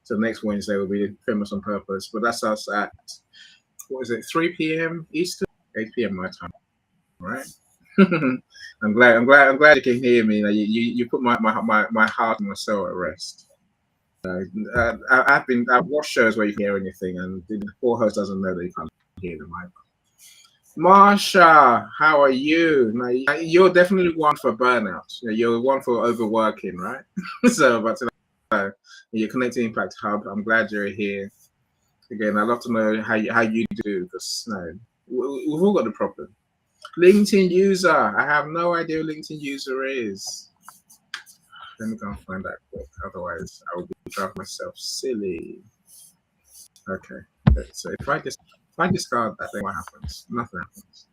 So next Wednesday will be Famous on Purpose. But that's us at, what is it, 3 p.m. Eastern, 8 p.m. my time, right? I'm glad you can hear me. You put my heart and my soul at rest. I've watched shows where you can hear anything, and the poor host doesn't know that you can't hear them either. Marsha, how are you? Now, you're definitely one for burnout. You're one for overworking, right? So, but you're connecting Impact Hub. I'm glad you're here. Again, I'd love to know how you do, because we've all got the problem. LinkedIn user. I have no idea who LinkedIn user is. Let me go and find that quick. Otherwise, I will be driving myself silly. Okay. So if I discard that, then what happens? Nothing happens.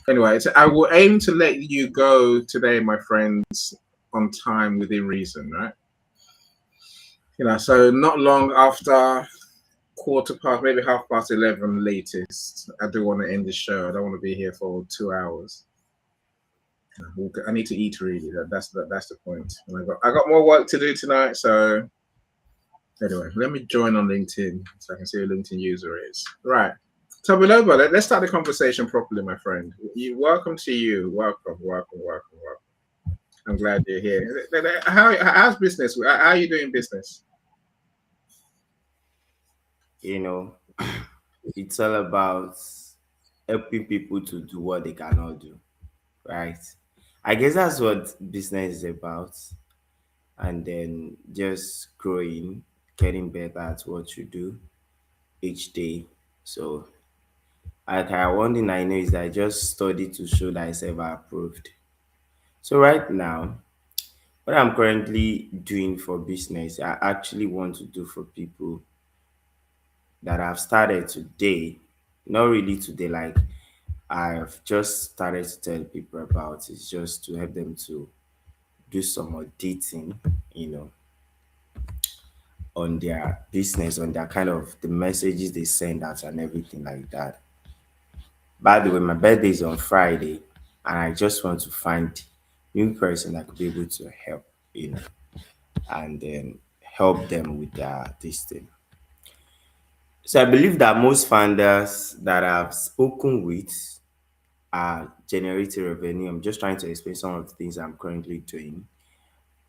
Anyway, so I will aim to let you go today, my friends, on time within reason, right? So not long after quarter past, maybe half past 11 latest. I do want to end the show. I don't want to be here for 2 hours. I need to eat really. That's the point. And I got more work to do tonight. So anyway, let me join on LinkedIn so I can see who LinkedIn user is. Right. So Beloba, let's start the conversation properly, my friend. Welcome to you. Welcome. I'm glad you're here. How's business? How are you doing business? You know, it's all about helping people to do what they cannot do, right? I guess that's what business is about. And then just growing, getting better at what you do each day. So, one thing I know is that I just study to show that it's ever approved. So, right now, what I'm currently doing for business, I actually want to do for people that I've started today. Not really today, like I've just started to tell people about. It's just to help them to do some auditing, you know, on their business, on their kind of the messages they send out and everything like that. By the way, my birthday is on Friday, and I just want to find new person that could be able to help, and then help them with their this thing. So I believe that most founders that I've spoken with are generating revenue. I'm just trying to explain some of the things I'm currently doing.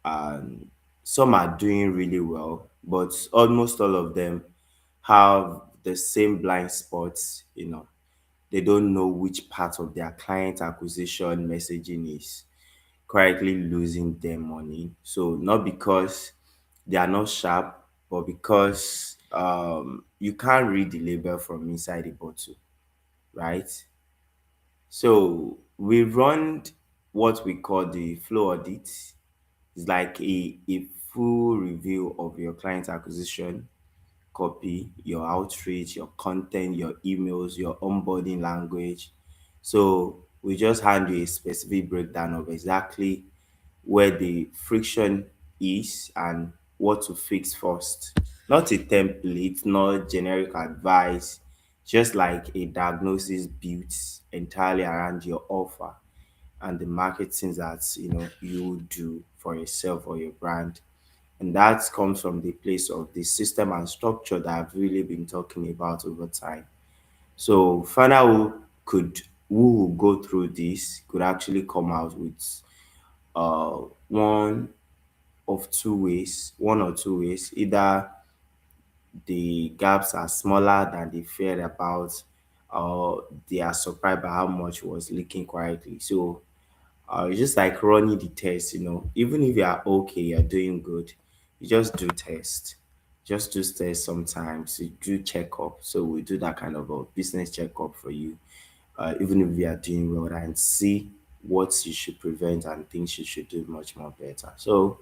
And some are doing really well, but almost all of them have the same blind spots. They don't know which part of their client acquisition messaging is currently losing them money. So not because they are not sharp, but because you can't read the label from inside the bottle, right? So we run what we call the flow audit. It's like a full review of your client acquisition copy, your outreach, your content, your emails, your onboarding language. So we just hand you a specific breakdown of exactly where the friction is and what to fix first. Not a template, not generic advice, just like a diagnosis built entirely around your offer and the marketing that you do for yourself or your brand. And that comes from the place of the system and structure that I've really been talking about over time. So founder who will go through this could actually come out with uh one one or two ways. Either the gaps are smaller than they feared about, or they are surprised by how much was leaking correctly. So it's just like running the test. Even if you are okay, you're doing good, you just do test. Just do test sometimes. You do checkup. So we do that kind of a business checkup for you, even if you are doing well, and see what you should prevent and things you should do much more better. So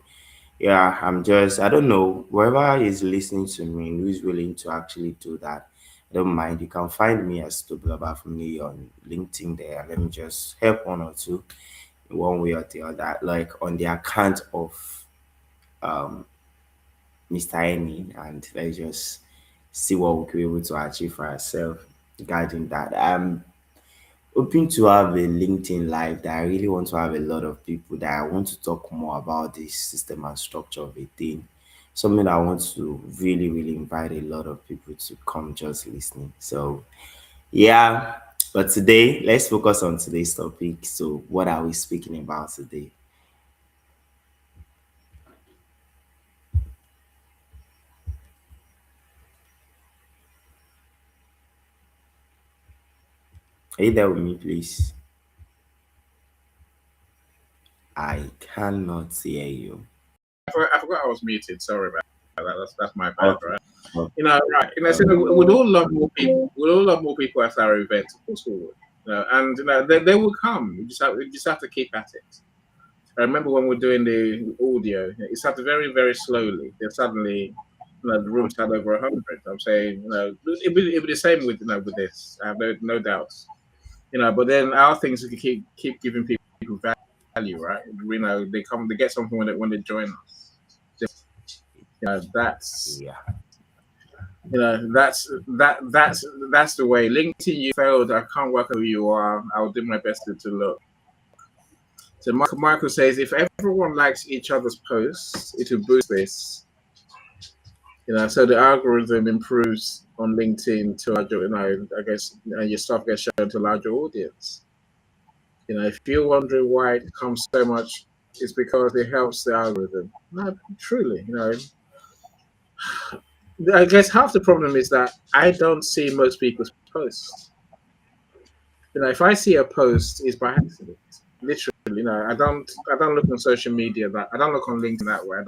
yeah, I don't know, whoever is listening to me and who is willing to actually do that, I don't mind. You can find me as Toblaba from me on LinkedIn there. Let me just help one or two one way or the other, like on the account of um Mr. Amy, and let's just see what we can be able to achieve for ourselves regarding that. I'm hoping to have a LinkedIn live that I really want to have a lot of people that I want to talk more about this system and structure of a thing. something I want to really, really invite a lot of people to come just listening. So yeah, but today let's focus on today's topic. So what are we speaking about today? Are you there with me, please? I cannot hear you. I forgot I was muted. Sorry about that. That's my bad, Okay. right? Okay. So we'd all love more people. We'd all love more people at our events. Of course we would. And they will come. We just have to keep at it. I remember when we're doing the audio, it started very, very slowly. Then suddenly, the room had over 100. I'm saying, it'll be the same with with this. I have no doubts. But then our things is to keep giving people value, right? They get something when they join us. Just, that's Yeah. that's the way. LinkedIn, you failed. I can't work who you are. I'll do my best to look. So Michael says, if everyone likes each other's posts, it will boost this. So the algorithm improves on LinkedIn to larger, I guess, your stuff gets shown to a larger audience. If you're wondering why it comes so much, it's because it helps the algorithm. No, truly, I guess half the problem is that I don't see most people's posts. If I see a post, it's by accident. Literally, I don't look on social media I don't look on LinkedIn that way.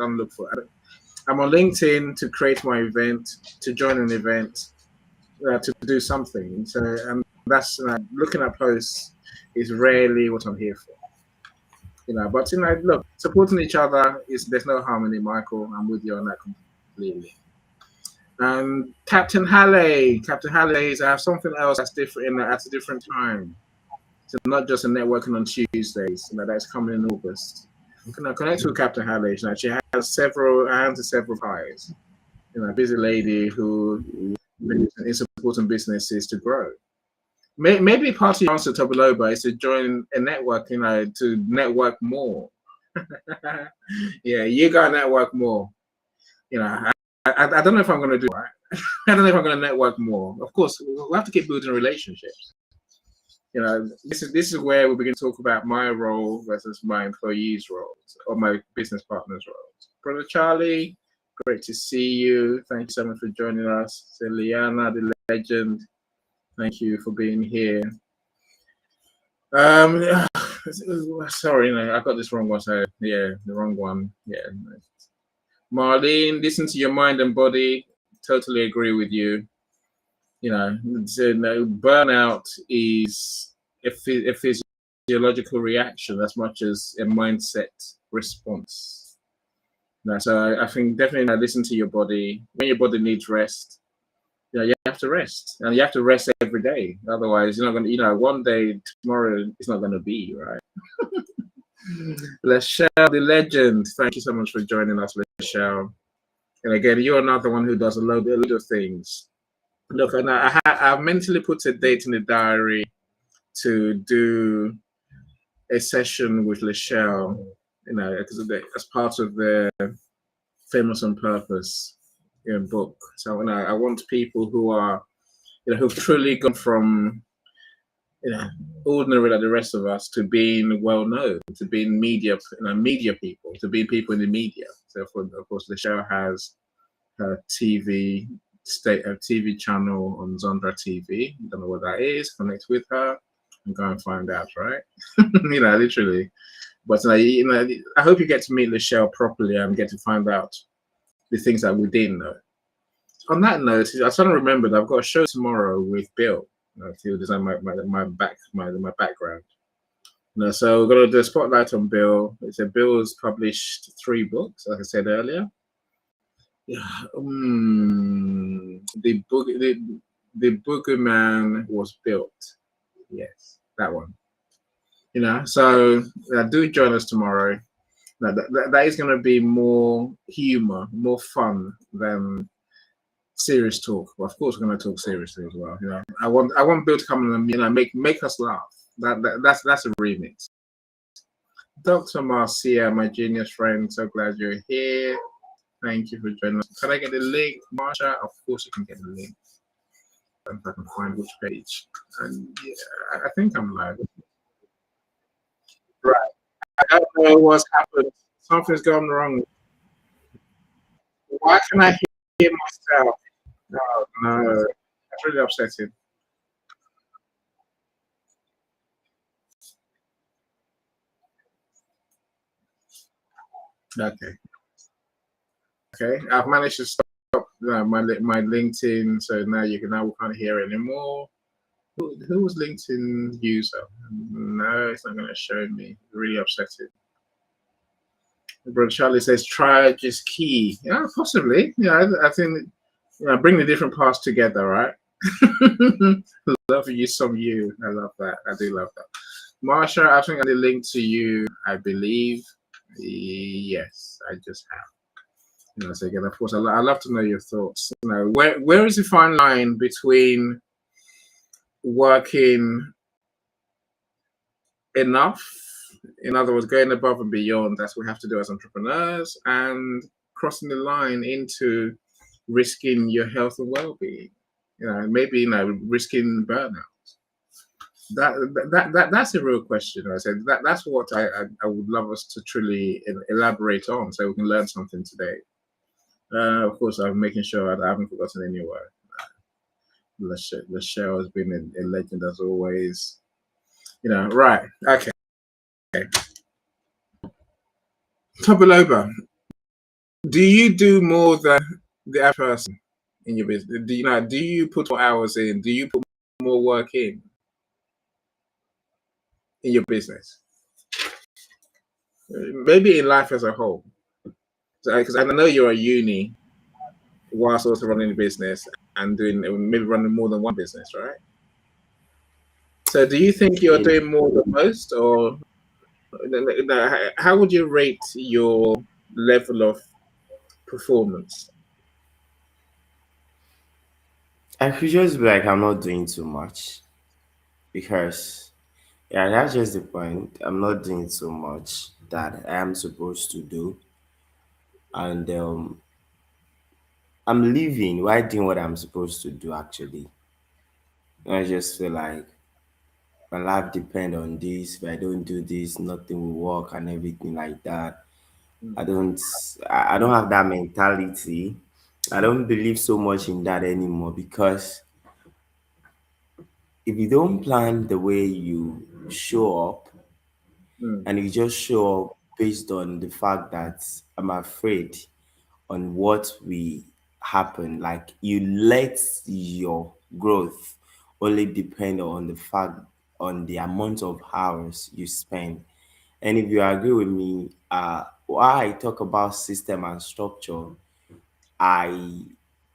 I'm on LinkedIn to create my event, to join an event, to do something. So, and that's looking at posts is rarely what I'm here for. But look, supporting each other there's no harm in it, Michael. I'm with you on that completely. And Captain Halle says I have something else that's different at a different time. So not just a networking on Tuesdays, that's coming in August. Connect with Captain Halle. She has several hands and several pies. A busy lady who is supporting businesses to grow. Maybe part of the answer to Tobiloba is to join a network, to network more. Yeah, you gotta network more. I don't know if I'm gonna do that. I don't know if I'm gonna network more. Of course, we'll have to keep building relationships. This is where we begin to talk about my role versus my employees' roles or my business partners' roles. Brother Charlie, great to see you. Thank you so much for joining us. So Liana, the legend, thank you for being here. Sorry, I got this wrong one. So yeah, the wrong one. Yeah. Marlene, listen to your mind and body. Totally agree with you. Burnout is a physiological reaction as much as a mindset response. So I think definitely listen to your body. When your body needs rest, you have to rest, and you have to rest every day. Otherwise, you're not going to. One day tomorrow it's not going to be right. Lachelle, the legend. Thank you so much for joining us, Lachelle. And again, you're another one who does a load of things. Look, and I've mentally put a date in the diary to do a session with Lachelle, as part of the Famous on Purpose book. So I want people who are, who've truly gone from, ordinary like the rest of us to being well known, to being media people, to being people in the media. So of course, Lachelle has her TV channel on Zondra TV. Don't know what that is. Connect with her and go and find out, right? Literally. But I hope you get to meet Lachelle properly and get to find out the things that we didn't know. On that note, I suddenly remembered I've got a show tomorrow with Bill. To design my background. So we're gonna do a spotlight on Bill. Bill's published 3 books, like I said earlier. Yeah, the Boogeyman was built. Yes, that one. So do join us tomorrow. That is going to be more humor, more fun than serious talk. Well, of course, we're going to talk seriously as well. I want Bill to come and make us laugh. That's a remix. Dr. Marcia, my genius friend, so glad you're here. Thank you for joining us. Can I get the link, Marsha? Of course, you can get the link. If I can find which page. And yeah, I think I'm live. Right. I don't know what's happened. Something's gone wrong. Why can I hear myself? No, no. That's really upsetting. Okay. Okay. I've managed to stop my LinkedIn, so now you can now we can't hear anymore. Who was LinkedIn user? No, it's not going to show me. Really upsetting. Brother Charlie says, try just key. Yeah, possibly. Yeah, I think bring the different parts together, right? Love you, some you. I love that. I do love that. Marsha, I think I did link to you, I believe. Yes, I just have. So again, of course, I love to know your thoughts. Where is the fine line between working enough, in other words, going above and beyond, that's what we have to do as entrepreneurs, and crossing the line into risking your health and well-being, maybe risking burnout. That's a real question. I said that's what I would love us to truly elaborate on, so we can learn something today. Of course, I'm making sure I haven't forgotten anywhere. Lachelle has been a legend as always. Right. Okay. Tobaloba, do you do more than the average person in your business? Do you put more hours in? Do you put more work in your business? Maybe in life as a whole. Because I know you're at uni whilst also running a business and doing maybe running more than one business, right? So do you think you're In doing more than most, or how would you rate your level of performance? I could just be like, I'm not doing too much because, yeah, that's just the point. I'm not doing so much that I am supposed to do, and I'm living while doing what I'm supposed to do. Actually, I just feel like my life depend on this. If I don't do this, nothing will work and everything like that. I Mm, don't, I don't have that mentality. I don't believe so much in that anymore because if you don't plan the way you show up mm, and you just show up based on the fact that I'm afraid on what will happen, like you let your growth only depend on the fact on the amount of hours you spend. And if you agree with me, why I talk about system and structure, I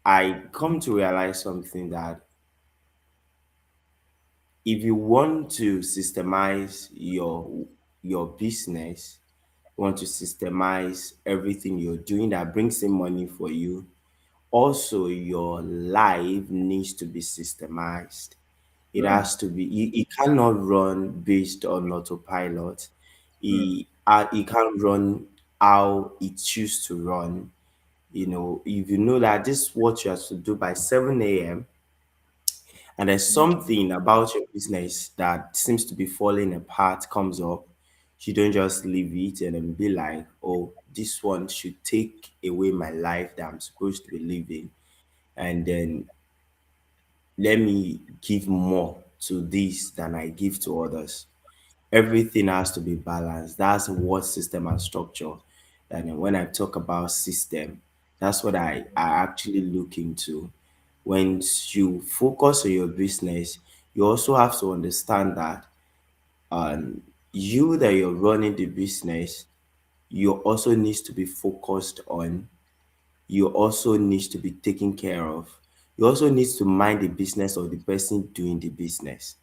I come to realize something that if you want to systemize your business, you want to systemize everything you're doing that brings in money for you, also your life needs to be systemized. It mm, has to be, it cannot run based on autopilot. mm, It can't run how it used to run. If you know that this is what you have to do by 7 a.m., and there's something about your business that seems to be falling apart comes up, you don't just leave it and then be like, oh, this one should take away my life that I'm supposed to be living, and then let me give more to this than I give to others. Everything has to be balanced. That's what system and structure. And then when I talk about system, that's what I actually look into. When you focus on your business, you also have to understand that you that you're running the business, you also needs to be focused on. You also needs to be taken care of. You also needs to mind the business of the person doing the business,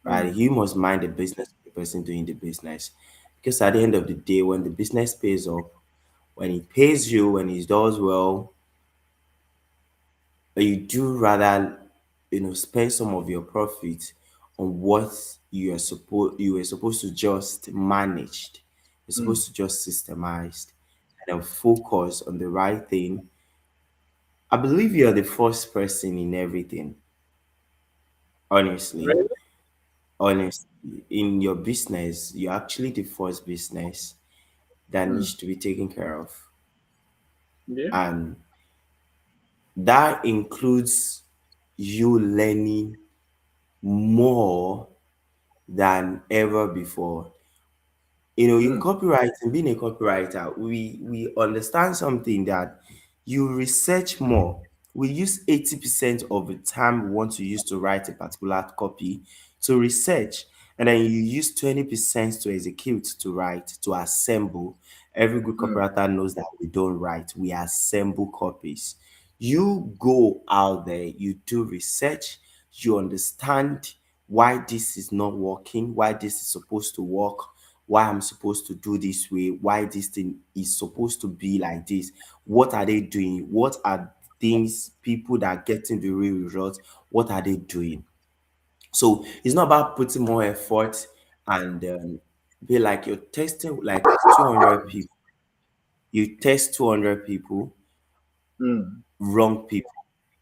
right? mm, You must mind the business of the person doing the business. Because at the end of the day, when the business pays up, when it pays you, when it does well, you do rather, spend some of your profit on what you were supposed to just managed. You're mm, supposed to just systemize. and then focus on the right thing, I believe you're the first person in everything. Honestly, Really? honestly, in your business, you're actually the first business that Mm. needs to be taken care of. Yeah. And that includes you learning more than ever before. You know, in Mm. copywriting, being a copywriter, we understand something that you research more. We use 80% of the time we want to use to write a particular copy to research, and then you use 20% to execute, to write, to assemble. Every good Mm. copywriter knows that we don't write, we assemble copies. You go out there, you do research, you understand why this is not working, why this is supposed to work, why I'm supposed to do this way, why this thing is supposed to be like this. What are they doing? What are things, people that are getting the real results, what are they doing? So it's not about putting more effort and be like you're testing like 200 people. You test 200 people, Mm. wrong people.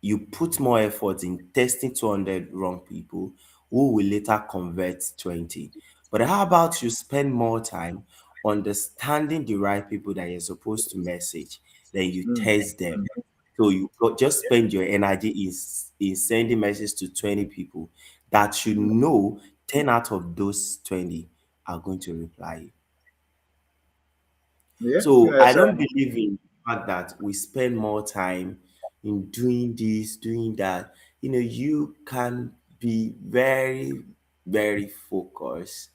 You put more effort in testing 200 wrong people who will later convert 20. But how about you spend more time understanding the right people that you're supposed to message, then you Mm. test them. So just spend your energy in sending messages to 20 people that you know 10 out of those 20 are going to reply you. Yeah. So Yeah. I So don't believe in the fact that we spend more time in doing this, doing that. You know, you can be very, very focused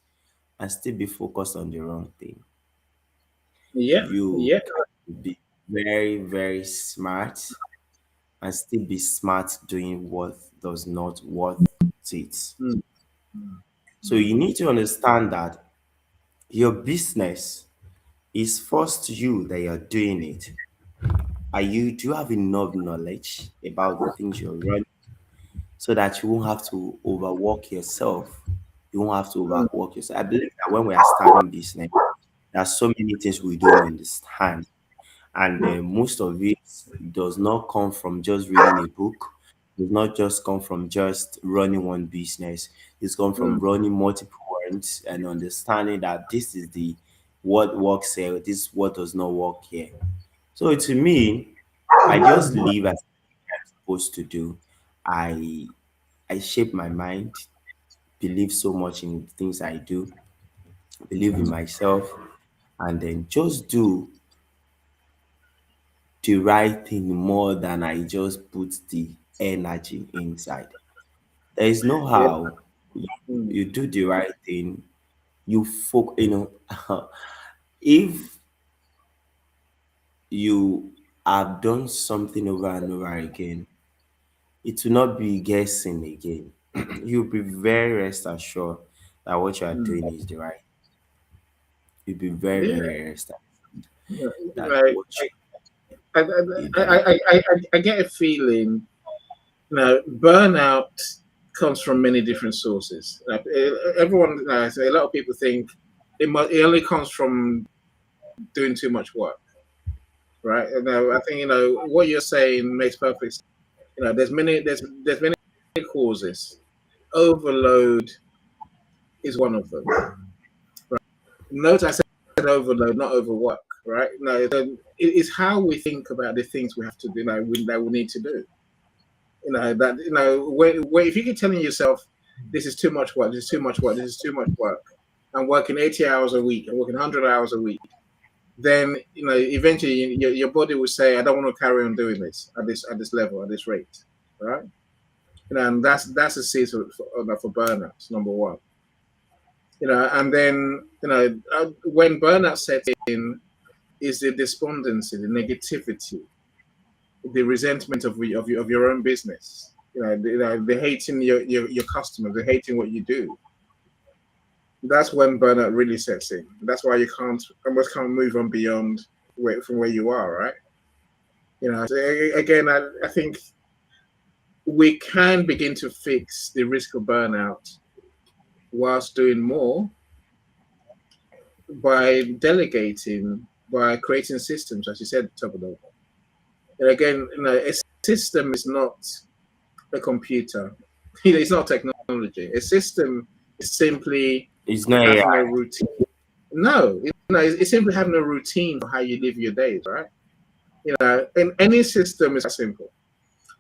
and still be focused on the wrong thing. yeah. You Yeah. can be very, very smart and still be smart doing what does not worth it. Mm. So you need to understand that your business is first you that you're doing it. Do you have enough knowledge about the things you're running so that you won't have to overwork yourself? You won't have to Mm. overwork yourself. I believe that when we are starting business, there are so many things we don't understand, and most of it does not come from just reading a book. Does not just come from just running one business. It's come from Mm. running multiple ones and understanding that this is the what works here, this is what does not work here. So to me, I just live as I'm supposed to do. I I shape my mind, believe so much in things I do, believe in myself, and then just do the right thing more than I just put the energy inside. There is no Yeah. how Mm. you do the right thing. If you have done something over and over again, it will not be guessing again. You'll be very rest assured that what you are Mm. doing is the right. You'll be very, Yeah. very rest assured Yeah. that Like, what you I, is I, the right. I get a feeling, burnout comes from many different sources. Like, everyone, so a lot of people think it only comes from doing too much work, right? And I think what you're saying makes perfect sense. There's many causes. Overload is one of them. Note I said overload, not overwork, right? No, it's how we think about the things we have to do, that we need to do. If you keep telling yourself this is too much work, this is too much work, this is too much work, I'm working 80 hours a week, I'm working 100 hours a week, then eventually your body will say, I don't want to carry on doing this at this level, at this rate, right? And that's a seed for burnouts, number one. And then when burnout sets in, is the despondency, the negativity, the resentment of your own business. The hating your customers, the hating what you do. That's when burnout really sets in. That's why you almost can't move on beyond from where you are, right? So again, I think we can begin to fix the risk of burnout whilst doing more by delegating, by creating systems, as you said, top of the. And again, a system is not a computer. It's not technology. A system is simply It's not having a AI. routine. No, it's simply having a routine for how you live your days, right? And any system is simple.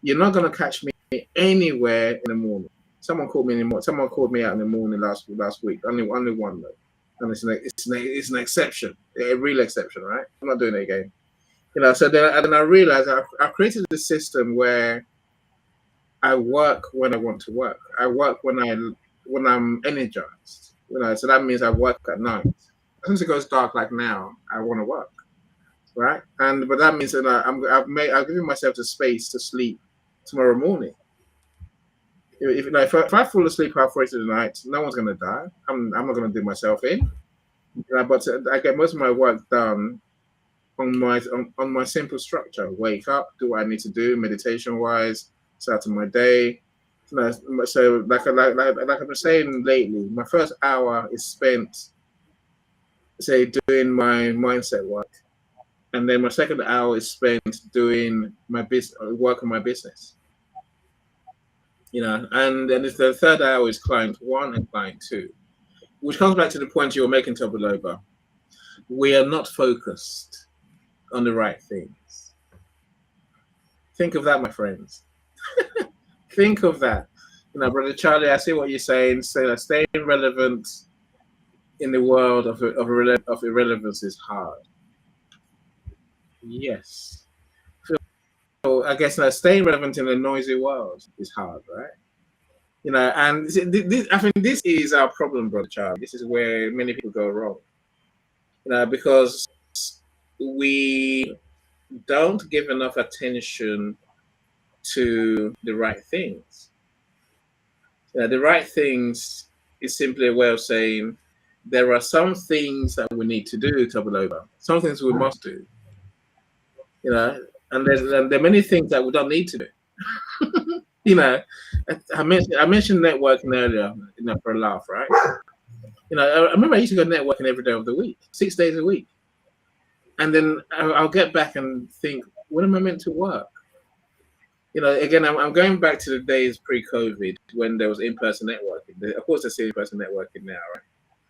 You're not gonna catch me anywhere in the morning. Someone called me in the morning. Someone called me out in the morning last week. Only one though, and it's an exception, a real exception, right? I'm not doing it again. So then I realized I've created a system where I work when I want to work. I work when I'm energized. So that means I work at night. Since it goes dark like now, I want to work, right? But that means that I've given myself the space to sleep tomorrow morning. If I fall asleep halfway through the night, no one's gonna die. I'm not gonna do myself in. But I get most of my work done on my simple structure. Wake up, do what I need to do, meditation wise, start of my day. So like I've been saying lately, my first hour is spent, say, doing my mindset work, and then my second hour is spent doing my business work on my business. And then the third hour is client one and client two, which comes back to the point you were making, Tobaloba. We are not focused on the right things. Think of that, my friends. Think of that. Brother Charlie, I see what you're saying. So staying relevant in the world of irrelevance is hard. Yes. So I guess staying relevant in a noisy world is hard, right? And I think this is our problem, Brother Charlie. This is where many people go wrong. Because we don't give enough attention to the right things. The right things is simply a way of saying there are some things that we need to do, Tobaloba. Some things we must do. And there are many things that we don't need to do. I mentioned networking earlier, for a laugh, right? I remember I used to go networking every day of the week, 6 days a week. And then I'll get back and think, when am I meant to work? Again, I'm going back to the days pre-COVID when there was in-person networking. Of course, there's in-person networking now, right?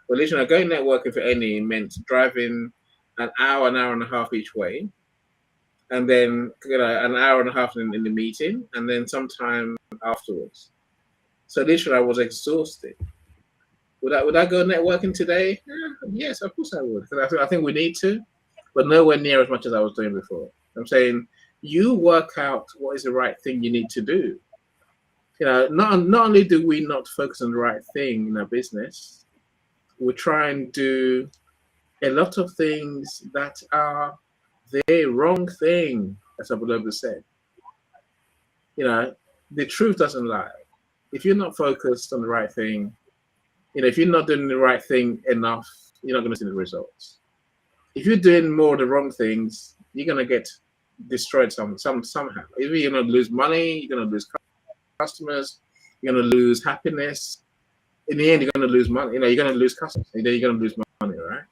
But literally, going networking for any meant driving an hour and a half each way, and then an hour and a half in the meeting, and then sometime afterwards. So literally, I was exhausted. Would I go networking today? Yes, of course I would. Because I think we need to, but nowhere near as much as I was doing before. I'm saying you work out what is the right thing you need to do. Not only do we not focus on the right thing in our business, we try and do a lot of things that are the wrong thing, as Abulaba said. The truth doesn't lie. If you're not focused on the right thing, if you're not doing the right thing enough, you're not going to see the results. If you're doing more of the wrong things, you're going to get destroyed somehow. Either you're going to lose money, you're going to lose customers, you're going to lose happiness. In the end, you're going to lose money. You're going to lose customers. You're going to lose money, right?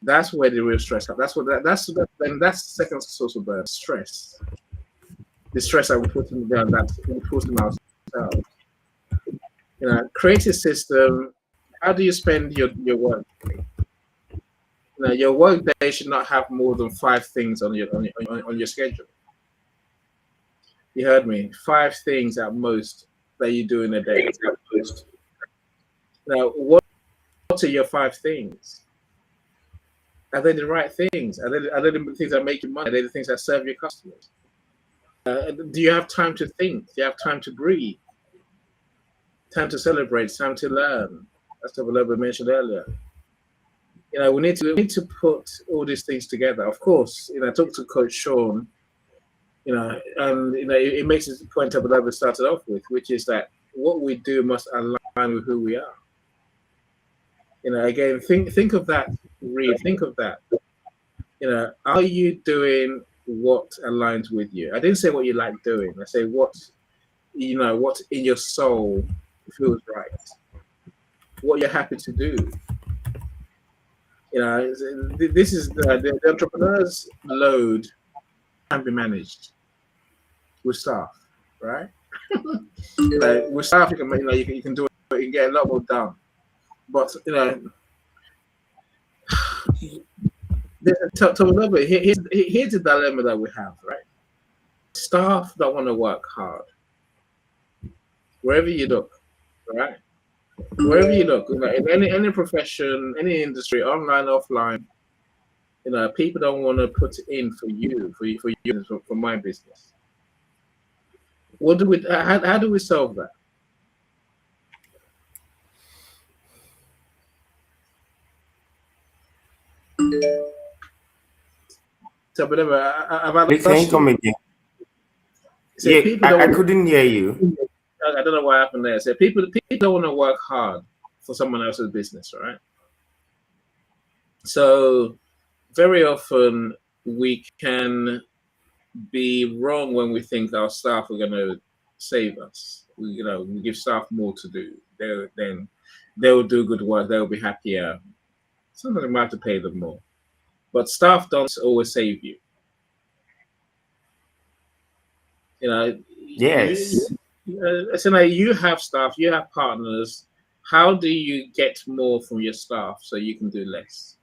That's where the real stress comes. That's the second source of stress. The stress that we put in down, that we put in ourselves. Create a system. How do you spend your work? Your work day should not have more than 5 things on your schedule. You heard me. 5 things at most that you do in a day. Now, what are your 5 things? Are they the right things? Are they the things that make you money? Are they the things that serve your customers? Do you have time to think? Do you have time to breathe? Time to celebrate? Time to learn? That's what Lobo mentioned earlier. We need to put all these things together. Of course, I talked to Coach Sean. And it makes the point that Lobo started off with, which is that what we do must align with who we are. Again, think of that. Read. Think of that. Are you doing what aligns with you? I didn't say what you like doing. I say what in your soul feels right. What you're happy to do. You know, this is the entrepreneur's load can be managed with staff, right? Like with staff, you can you can do it, you can get a lot more done. But to a little bit, here's the dilemma that we have, right? Staff that want to work hard wherever you look, right? Wherever you look, in any profession, any industry, online, offline, people don't want to put in for my business. What do we? How do we solve that? So, but have I Wait, can you lost come you? again? So Yeah, people don't I want. couldn't hear you. I don't know what happened there. So people don't want to work hard for someone else's business, right? So very often we can be wrong when we think our staff are going to save us. We give staff more to do. Then they'll do good work. They'll be happier. Sometimes we might have to pay them more, but staff don't always save you. You know, Yes. so now you have staff, you have partners. How do you get more from your staff so you can do less?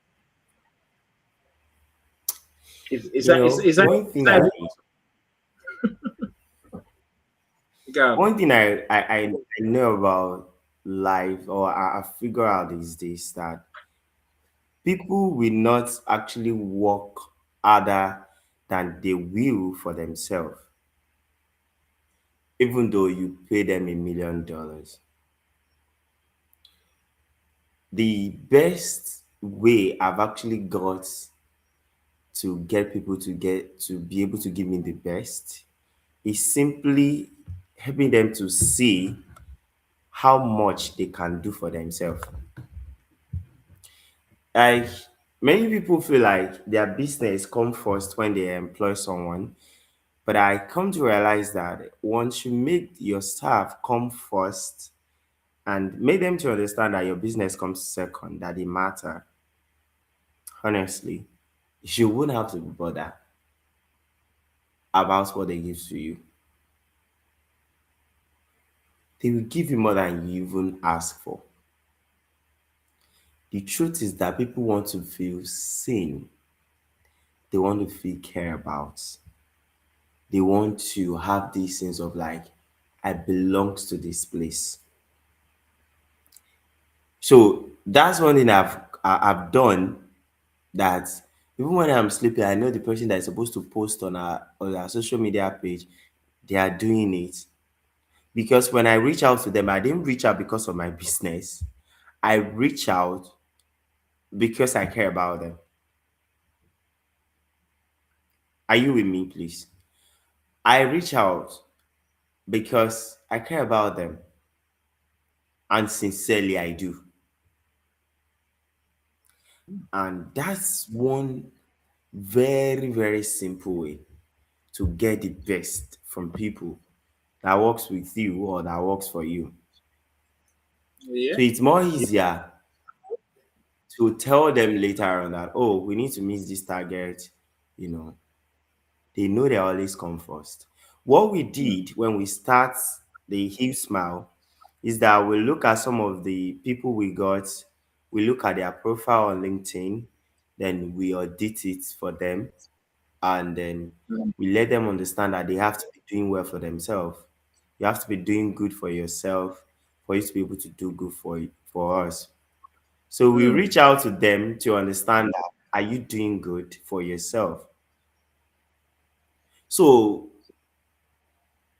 Is You that know, is that, one is thing that go? one thing I know about life, or I figure out these days, that people will not actually work harder than they will for themselves, even though you pay them $1 million. The best way I've actually got to get people to be able to give me the best is simply helping them to see how much they can do for themselves. Like, many people feel like their business come first when they employ someone, but I come to realize that once you make your staff come first and make them to understand that your business comes second, that they matter, honestly, you wouldn't have to be bothered about what they give to you. They will give you more than you even ask for. The truth is that people want to feel seen. They want to feel cared about. They want to have this sense of like, I belongs to this place. So that's one thing I've done, that even when I'm sleeping, I know the person that is supposed to post on our social media page, they are doing it. Because when I reach out to them, I didn't reach out because of my business. I reach out because I care about them. Are you with me, please? I reach out because I care about them, and sincerely I do. And that's one very, very simple way to get the best from people that works with you or that works for you. Yeah. So it's more easier to tell them later on that, oh, we need to meet this target. You know, they know they always come first. What we did when we start the Heal Smile is that we look at some of the people we got, we look at their profile on LinkedIn, then we audit it for them, and then we let them understand that they have to be doing well for themselves. You have to be doing good for yourself for you to be able to do good for us. So we Hmm. reach out to them to understand that, are you doing good for yourself? So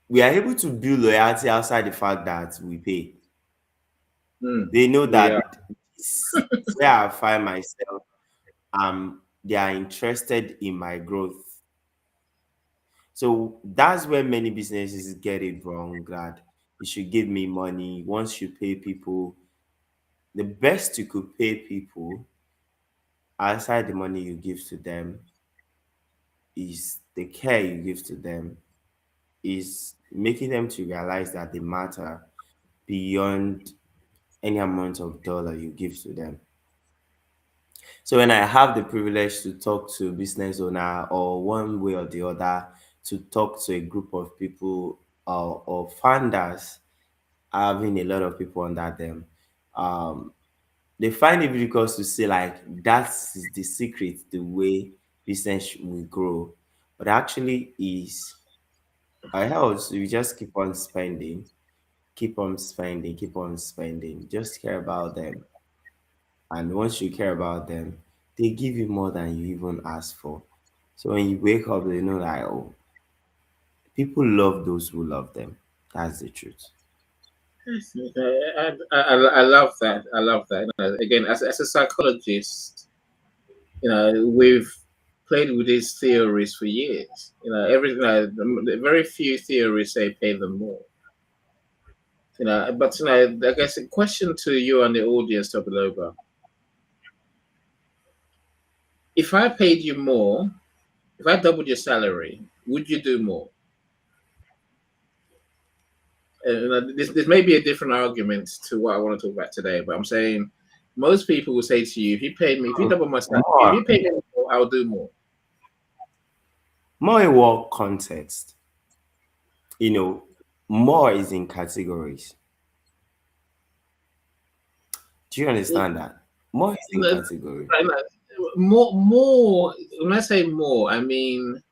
we are able to build loyalty outside the fact that we pay. Hmm. They know We are. that this is where I find myself. They are interested in my growth. So that's where many businesses get it wrong. That you should give me money. Once you pay people, the best you could pay people outside the money you give to them is the care you give to them, is making them to realize that they matter beyond any amount of dollar you give to them. So when I have the privilege to talk to a business owner or one way or the other to talk to a group of people or founders having a lot of people under them, um, they find it difficult to say like that's the secret, the way business will grow. But actually is our health. You just keep on spending, keep on spending, keep on spending. Just care about them. And once you care about them, they give you more than you even ask for. So when you wake up, you know like, oh, people love those who love them. That's the truth. I love that. I love that. Again, as a psychologist, we've played with these theories for years. Very few theories say pay them more. But I guess a question to you and the audience, Tobiloba. If I paid you more, if I doubled your salary, would you do more? This may be a different argument to what I want to talk about today, but I'm saying most people will say to you, if you paid me, if you double my salary, if More, you paid me more, I'll do more. more in what context? You know, more is in categories. Do you understand that? More is in category. More. When I say more, I mean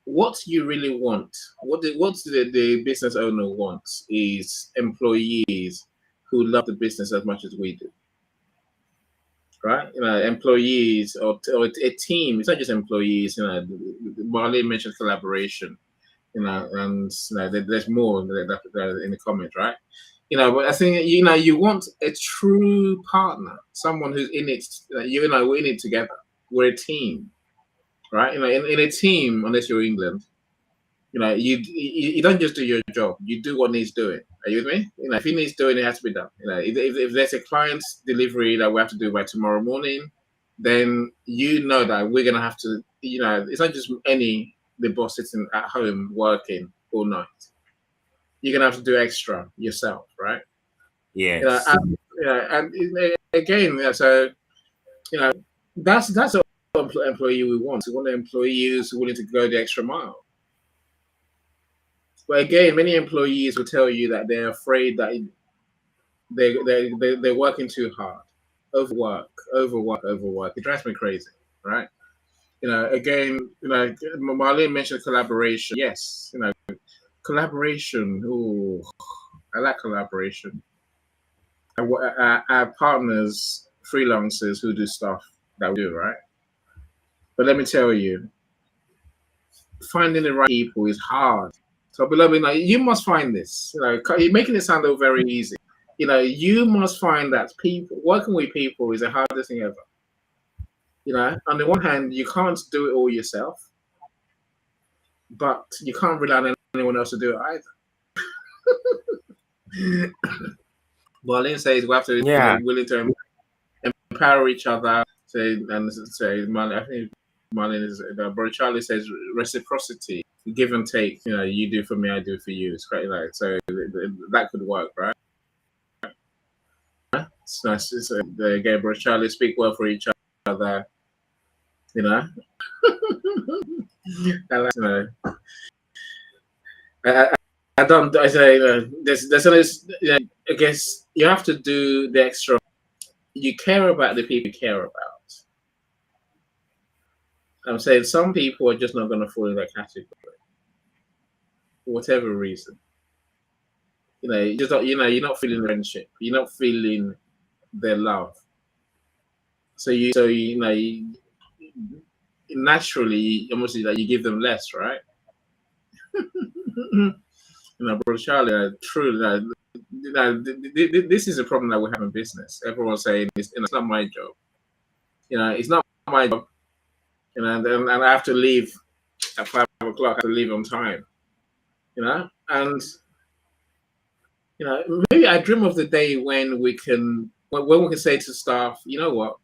what you really want. The business owner wants is employees who love the business as much as we do, right? Employees or a team. It's not just employees. Marlene mentioned collaboration. And there's more in the comments, right? But I think you want a true partner, someone who's in it. We're in it together. We're a team, right? In a team, unless you're England, you don't just do your job. You do what needs doing. Are you with me? If he needs doing, it has to be done. If there's a client's delivery that we have to do by tomorrow morning, then that we're gonna have to. It's not just the boss sitting at home working all night. You're gonna have to do extra yourself, right? Yes. And again, so that's the employee we want. We want an employee who's willing to go the extra mile. But again, many employees will tell you that they're afraid that they're working too hard, overwork. It drives me crazy, right? Again, Marlene mentioned collaboration. Yes, collaboration. Oh, I like collaboration. Our partners, freelancers who do stuff that we do, right? But let me tell you, finding the right people is hard. So, beloved, you must find this. You're making it sound very easy. You must find that working with people is the hardest thing ever. On the one hand, you can't do it all yourself, but you can't rely on anyone else to do it either. Berlin says we have to Yeah. willing to empower each other. I think Marlene is. Bro Charlie says reciprocity, give and take. You do for me, I do for you. It's quite so that could work, right? It's nice. Again, Bro Charlie, speak well for each other. I, I don't. I say there's always. I guess you have to do the extra. You care about the people you care about. I'm saying some people are just not going to fall in that category for whatever reason. You just don't. You're not feeling the friendship. You're not feeling their love. So naturally, almost like you give them less, right? Brother Charlie, true. This is a problem that we have in business. Everyone's saying it's not my job. It's not my job. And I have to leave at 5 o'clock. I have to leave on time. And maybe I dream of the day when we can say to staff, you know what,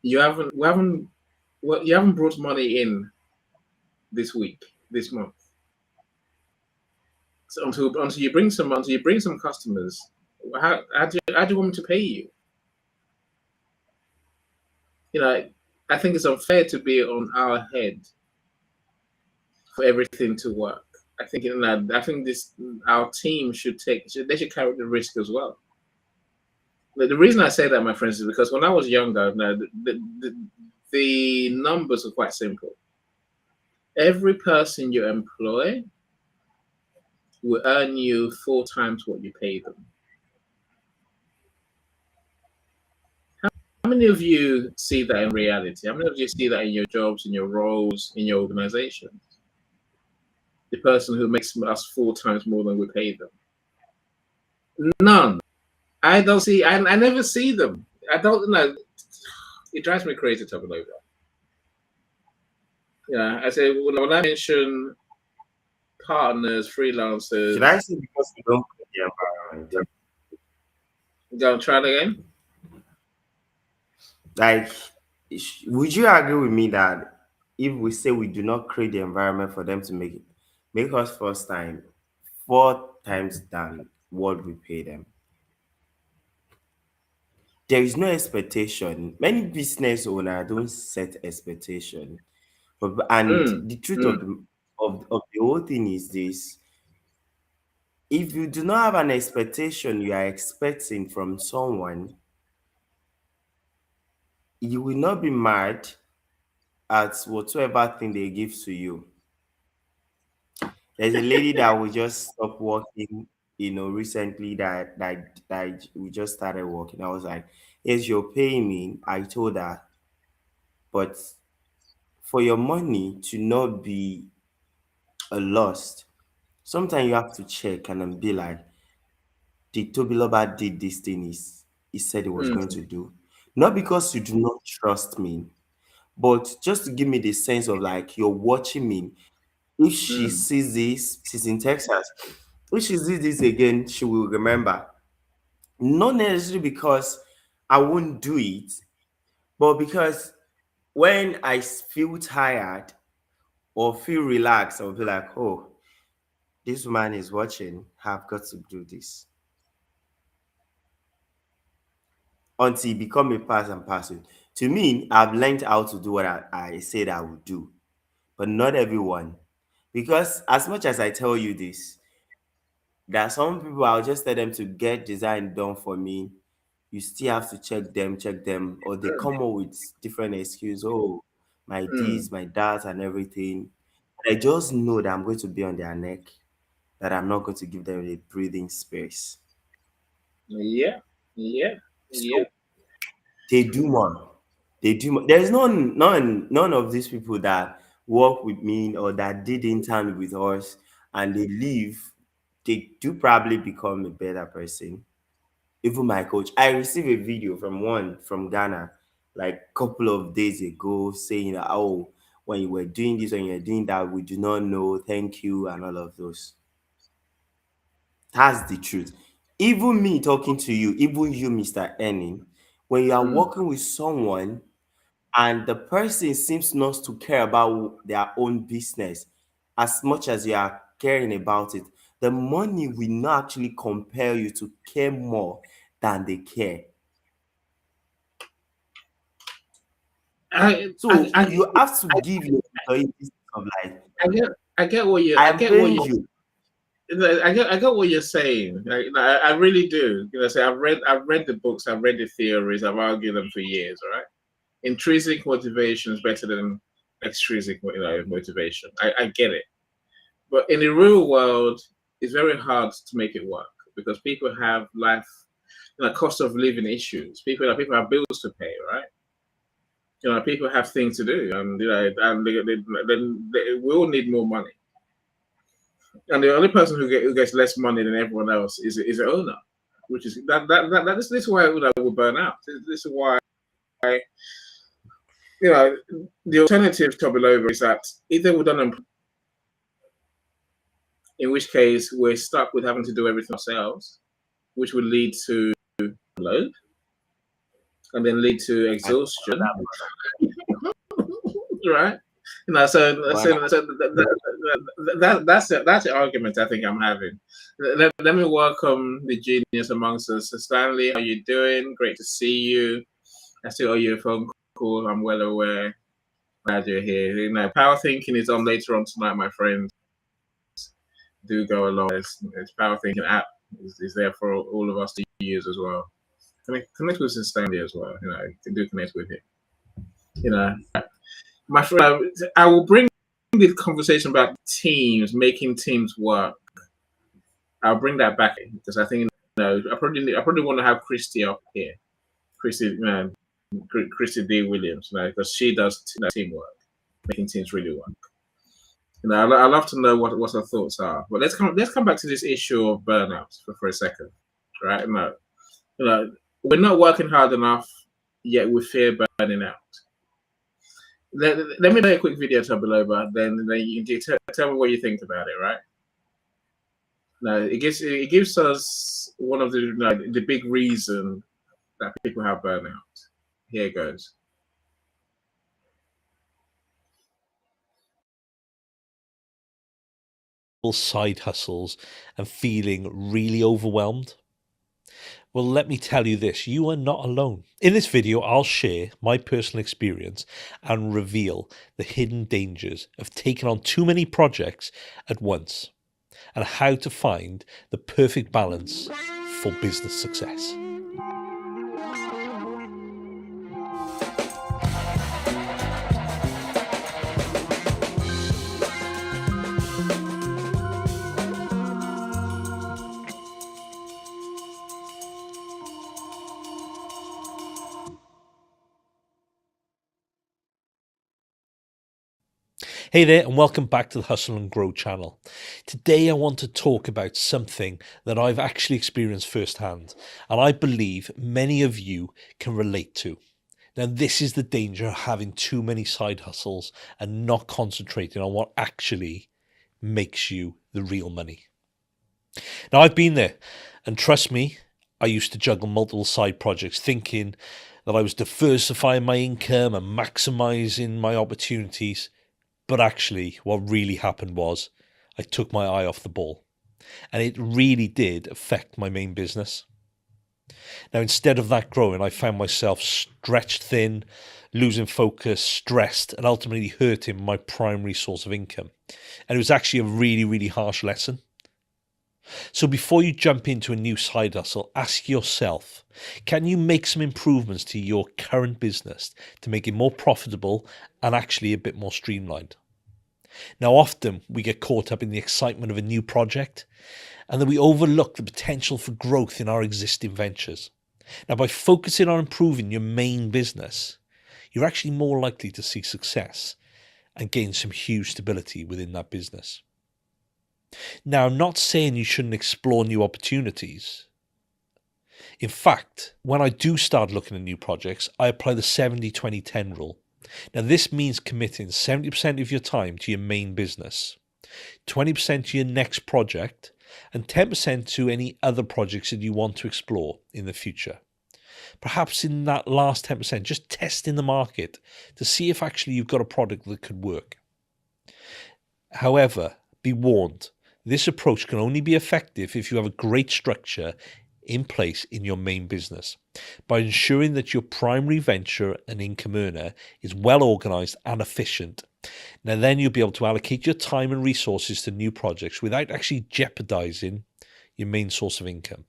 you haven't brought money in this week, this month. So until you bring some customers, how do you want me to pay you? You know, I think it's unfair to be on our head for everything to work. I think I think this our team they should carry the risk as well. The reason I say that, my friends, is because when I was younger, the numbers are quite simple. Every person you employ will earn you 4 times what you pay them. How many of you see that in reality? How many of you see that in your jobs, in your roles, in your organizations? The person who makes us 4 times more than we pay them. None. I don't see. I never see them. I don't know. It drives me crazy talking over. Yeah, I say when I mention partners, Should I freelancers, say because we don't create the environment? go and try it again. Like, would you agree with me that if we say we do not create the environment for them to make us first time 4 times than what we pay them? There is no expectation. Many business owners don't set expectation. And Mm, the truth mm, of the whole thing is this: if you do not have an expectation you are expecting from someone, you will not be mad at whatsoever thing they give to you. There's a lady that we just stopped working, recently that we just started working. I was like, yes, you're paying me. I told her, but for your money to not be a loss, sometimes you have to check and then be like, did Tobiloba did this thing he said he was going mm, to do? Not because you do not trust me, but just to give me the sense of like you're watching me. If she mm. sees this, she's in Texas. If she sees this again, she will remember. Not necessarily because I won't do it, but because when I feel tired or feel relaxed, I'll be like, oh, this woman is watching. I've got to do this. Until it become a part and parcel. To me, I've learned how to do what I said I would do, but not everyone. Because as much as I tell you this, there are some people I'll just tell them to get design done for me. You still have to check them, or they come up with different excuse. Oh, my Mm. this, my that, and everything. I just know that I'm going to be on their neck, that I'm not going to give them a breathing space. Yeah, yeah, So yeah. they do more. They do more. There's none of these people that work with me or that did intern with us and they leave. They do probably become a better person. Even my coach, I received a video from one from Ghana like couple of days ago saying that, oh, when you were doing this, when you were doing that, we do not know, thank you, and all of those. That's the truth. Even me talking to you, even you, Mr. Earning, when you are Mm. working with someone and the person seems not to care about their own business as much as you are caring about it, the money will not actually compel you to care more than they care. I, I, So I, you have to give your employee this of like, I get what you, I I am get what paying you, you. I get what you're saying. I really do. Say I've read the books, I've read the theories, I've argued them for years. All right, intrinsic motivation is better than extrinsic, motivation. I get it, but in the real world, it's very hard to make it work because people have life, cost of living issues. People have bills to pay, right? People have things to do, and we all need more money. And the only person who gets less money than everyone else is the owner, which is this is why we burn out. This is why you know the alternative to below is that either we're done, in which case we're stuck with having to do everything ourselves, which would lead to load and then lead to And exhaustion, right? That's the argument I think I'm having. Let me welcome the genius amongst us. So Stanley, how you doing? Great to see you. I still owe you a phone cool. I'm well aware. Glad you're here. You know, power thinking is on later on tonight, my friends. Do go along. It's power thinking app is there for all of us to use as well. Connect with Stanley as well. You know, you can do connect with him. You know, my friend, I will bring this conversation about teams, making teams work. I'll bring that back because I think I probably want to have Christy up here. Christy, Christy D. Williams, because she does teamwork, making teams really work. You know, I love to know what her thoughts are. But let's come back to this issue of burnout for a second, right? No, we're not working hard enough, yet we fear burning out. Let me play a quick video, Tabiloba, then you can tell me what you think about it, right? No, it gives us one of the big reason that people have burnout. Here it goes. Side hustles and feeling really overwhelmed? Well, let me tell you this, you are not alone. In this video, I'll share my personal experience and reveal the hidden dangers of taking on too many projects at once and how to find the perfect balance for business success. Hey there, and welcome back to the Hustle and Grow channel. Today I want to talk about something that I've actually experienced firsthand, and I believe many of you can relate to. Now, this is the danger of having too many side hustles and not concentrating on what actually makes you the real money. Now, I've been there, and trust me, I used to juggle multiple side projects thinking that I was diversifying my income and maximizing my opportunities. But actually, what really happened was I took my eye off the ball, and it really did affect my main business. Now, instead of that growing, I found myself stretched thin, losing focus, stressed, and ultimately hurting my primary source of income. And it was actually a really, really harsh lesson. So before you jump into a new side hustle, ask yourself, can you make some improvements to your current business to make it more profitable and actually a bit more streamlined? Now, often we get caught up in the excitement of a new project and then we overlook the potential for growth in our existing ventures. Now, by focusing on improving your main business, you're actually more likely to see success and gain some huge stability within that business. Now, I'm not saying you shouldn't explore new opportunities. In fact, when I do start looking at new projects, I apply the 70-20-10 rule. Now, this means committing 70% of your time to your main business, 20% to your next project, and 10% to any other projects that you want to explore in the future. Perhaps in that last 10%, just testing the market to see if actually you've got a product that could work. However, be warned, this approach can only be effective if you have a great structure in place in your main business by ensuring that your primary venture and income earner is well organized and efficient. Now, then you'll be able to allocate your time and resources to new projects without actually jeopardizing your main source of income.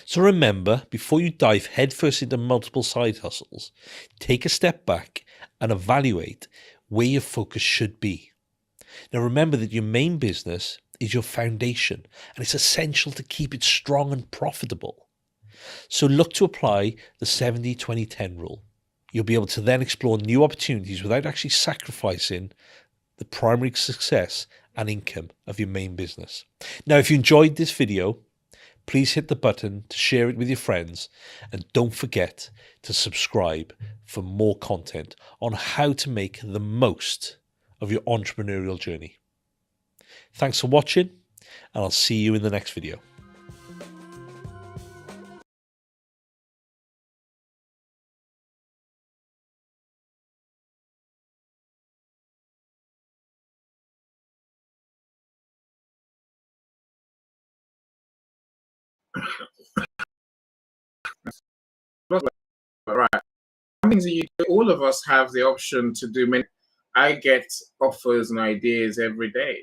So remember, before you dive headfirst into multiple side hustles, take a step back and evaluate where your focus should be. Now, remember that your main business is your foundation, and it's essential to keep it strong and profitable. So look to apply the 70-20-10 rule. You'll be able to then explore new opportunities without actually sacrificing the primary success and income of your main business. Now, if you enjoyed this video, please hit the button to share it with your friends, and don't forget to subscribe for more content on how to make the most of your entrepreneurial journey. Thanks for watching, and I'll see you in the next video. Right. things that you do, all of us have the option to do many. I get offers and ideas every day.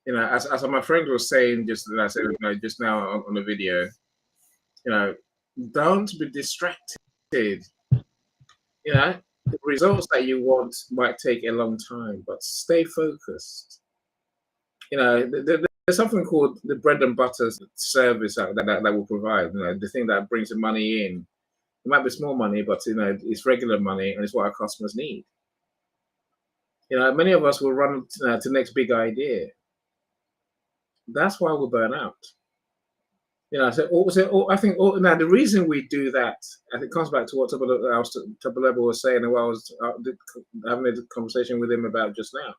You know, as my friend was saying just just now on the video, you know, don't be distracted. You know, the results that you want might take a long time, but stay focused. You know, there's something called the bread and butter service that will provide. You know, the thing that brings the money in. It might be small money, but you know, it's regular money, and it's what our customers need. You know, many of us will run to the next big idea. That's why we burn out. You know, I think now the reason we do that, I think, comes back to what Tabaleba was saying, and what I was having a conversation with him about just now.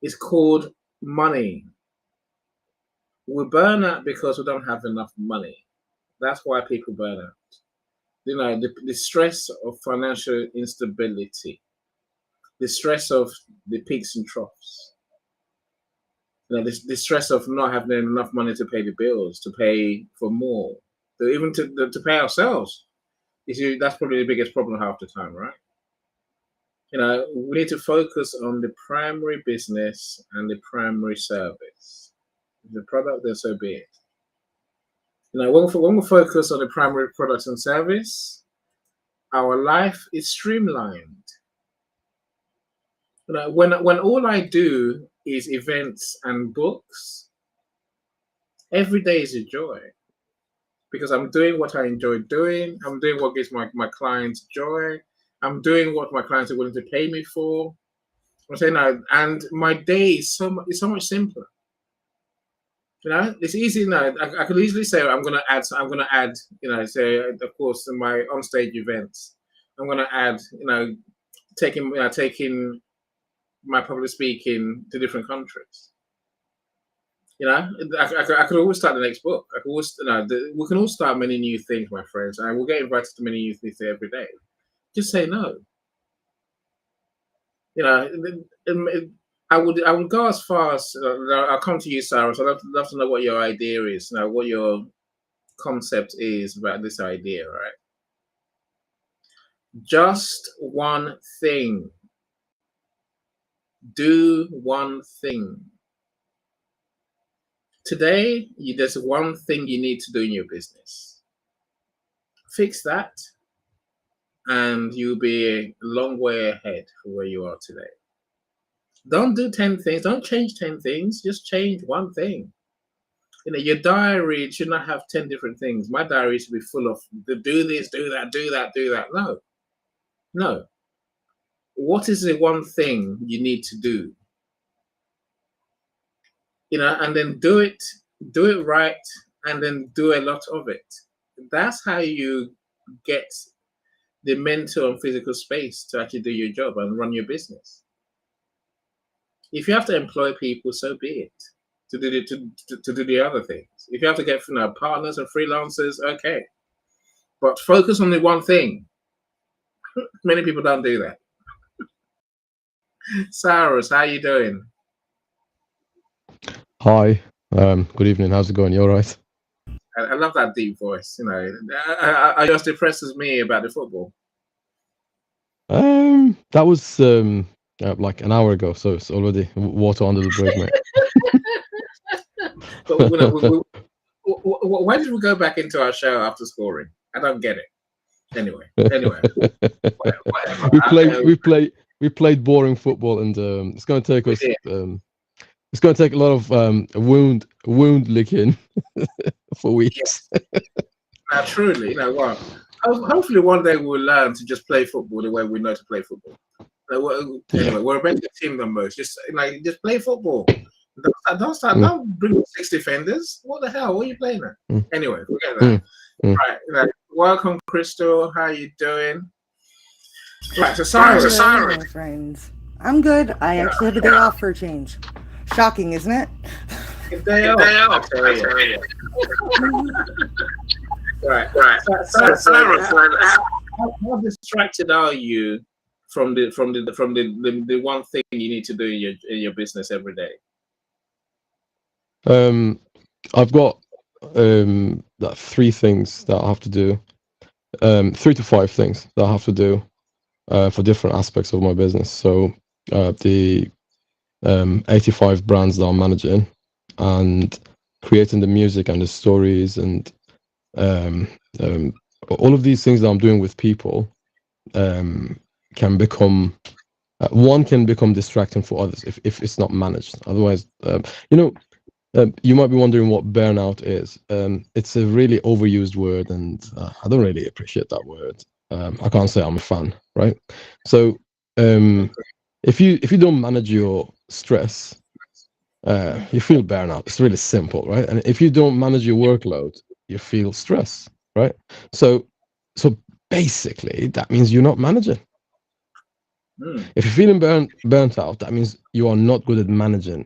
It's called money. We burn out because we don't have enough money. That's why people burn out. You know, the stress of financial instability, the stress of the peaks and troughs. You know, the stress of not having enough money to pay the bills, to pay for more, even to pay ourselves. That's probably the biggest problem half the time, right? You know, we need to focus on the primary business and the primary service. The product, then so be it. You know, when we focus on the primary product and service, our life is streamlined. You know, when all I do is events and books, every day is a joy because I'm doing what I enjoy doing. I'm doing what gives my clients joy. I'm doing what my clients are willing to pay me for. I'm saying now, and my day is so much simpler. You know, it's easy now. I could easily say I'm going to add. You know, say of course in my onstage events, I'm going to add. You know, taking my public speaking to different countries. You know, I could always start the next book. I could always, you know, we can all start many new things, my friends, and we'll get invited to many new things every day. Just say no. You know, I would go as far as I'll come to you, Sarah. So I'd love to know what your idea is. You know, what your concept is about this idea, right? Just one thing. Do one thing. Today, there's one thing you need to do in your business. Fix that, and you'll be a long way ahead from where you are today. Don't do 10 things. Don't change 10 things. Just change one thing. You know, your diary should not have 10 different things. My diary should be full of do this, do that, do that, do that. No. What is the one thing you need to do? You know, and then do it right, and then do a lot of it. That's how you get the mental and physical space to actually do your job and run your business. If you have to employ people, so be it. To do the other things. If you have to get partners and freelancers, okay. But focus on the one thing. Many people don't do that. Cyrus, how you doing? Hi, good evening. How's it going? You all right? I love that deep voice. You know, are you as depressed as me about the football? That was like an hour ago, so it's already water under the bridge, mate. But you know, why did we go back into our show after scoring? I don't get it. Anyway, whatever. we played boring football, and it's going to take us. It's going to take a lot of wound licking for weeks. Yes. Now, truly, you know what? Hopefully, one day we'll learn to just play football the way we know to play football. Anyway, we're a better team than most. Just play football. Don't bring 6 defenders. What the hell? What are you playing at? Anyway, forget that. Right, welcome, Crystal. How you doing? Right, so Cyrus. My friends, I'm good. I actually have a day off for a change. Shocking, isn't it? Day off. Right. Cyrus, how distracted are you from the one thing you need to do in your business every day? I've got 3 things that I have to do. 3 to 5 things that I have to do for different aspects of my business. So the 85 brands that I'm managing, and creating the music and the stories, and all of these things that I'm doing with people can become one can become distracting for others if it's not managed. Otherwise, you might be wondering what burnout is. It's a really overused word, and I don't really appreciate that word. I can't say I'm a fan, right? So if you don't manage your stress, you feel burnout. It's really simple, right? And if you don't manage your workload, you feel stress, right? So basically, that means you're not managing. If you're feeling burnt out, that means you are not good at managing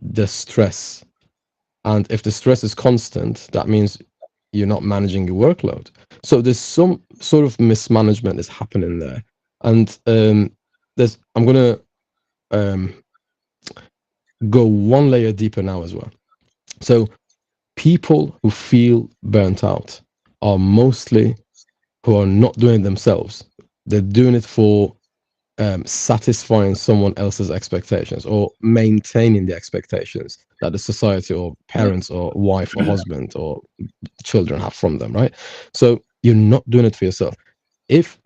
the stress. And if the stress is constant, that means you're not managing your workload. So there's some sort of mismanagement is happening there. And I'm gonna go one layer deeper now as well. So people who feel burnt out are mostly who are not doing it themselves. They're doing it for satisfying someone else's expectations, or maintaining the expectations that the society or parents or wife or husband or children have from them, right? So you're not doing it for yourself.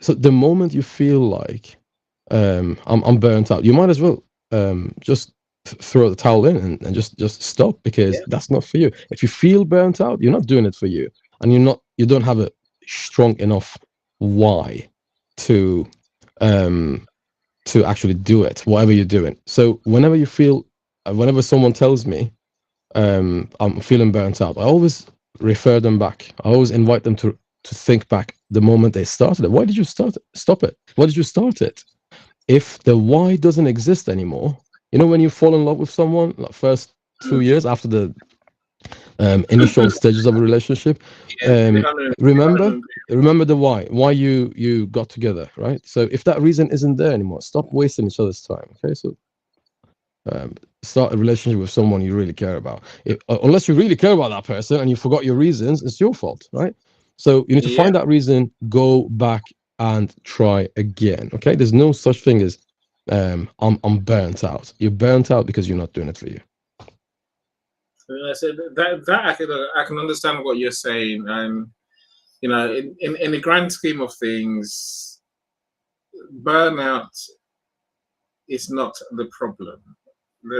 So the moment you feel like I'm burnt out, you might as well just throw the towel in and just stop, because that's not for you. If you feel burnt out, you're not doing it for you, and you don't have a strong enough why to actually do it, whatever you're doing. So whenever someone tells me I'm feeling burnt out, I always refer them back. I always invite them to think back the moment they started it. Why did you stop it? Why did you start it? If the why doesn't exist anymore, when you fall in love with someone, like first 2 years after the initial stages of a relationship, remember the why you got together, right? So if that reason isn't there anymore, stop wasting each other's time. Okay, so start a relationship with someone you really care about. Unless you really care about that person and you forgot your reasons, it's your fault, right? So you need to find that reason, go back and try again. Okay, there's no such thing as I'm burnt out. You're burnt out because you're not doing it for you. So that I can understand what you're saying, and in the grand scheme of things, burnout is not the problem.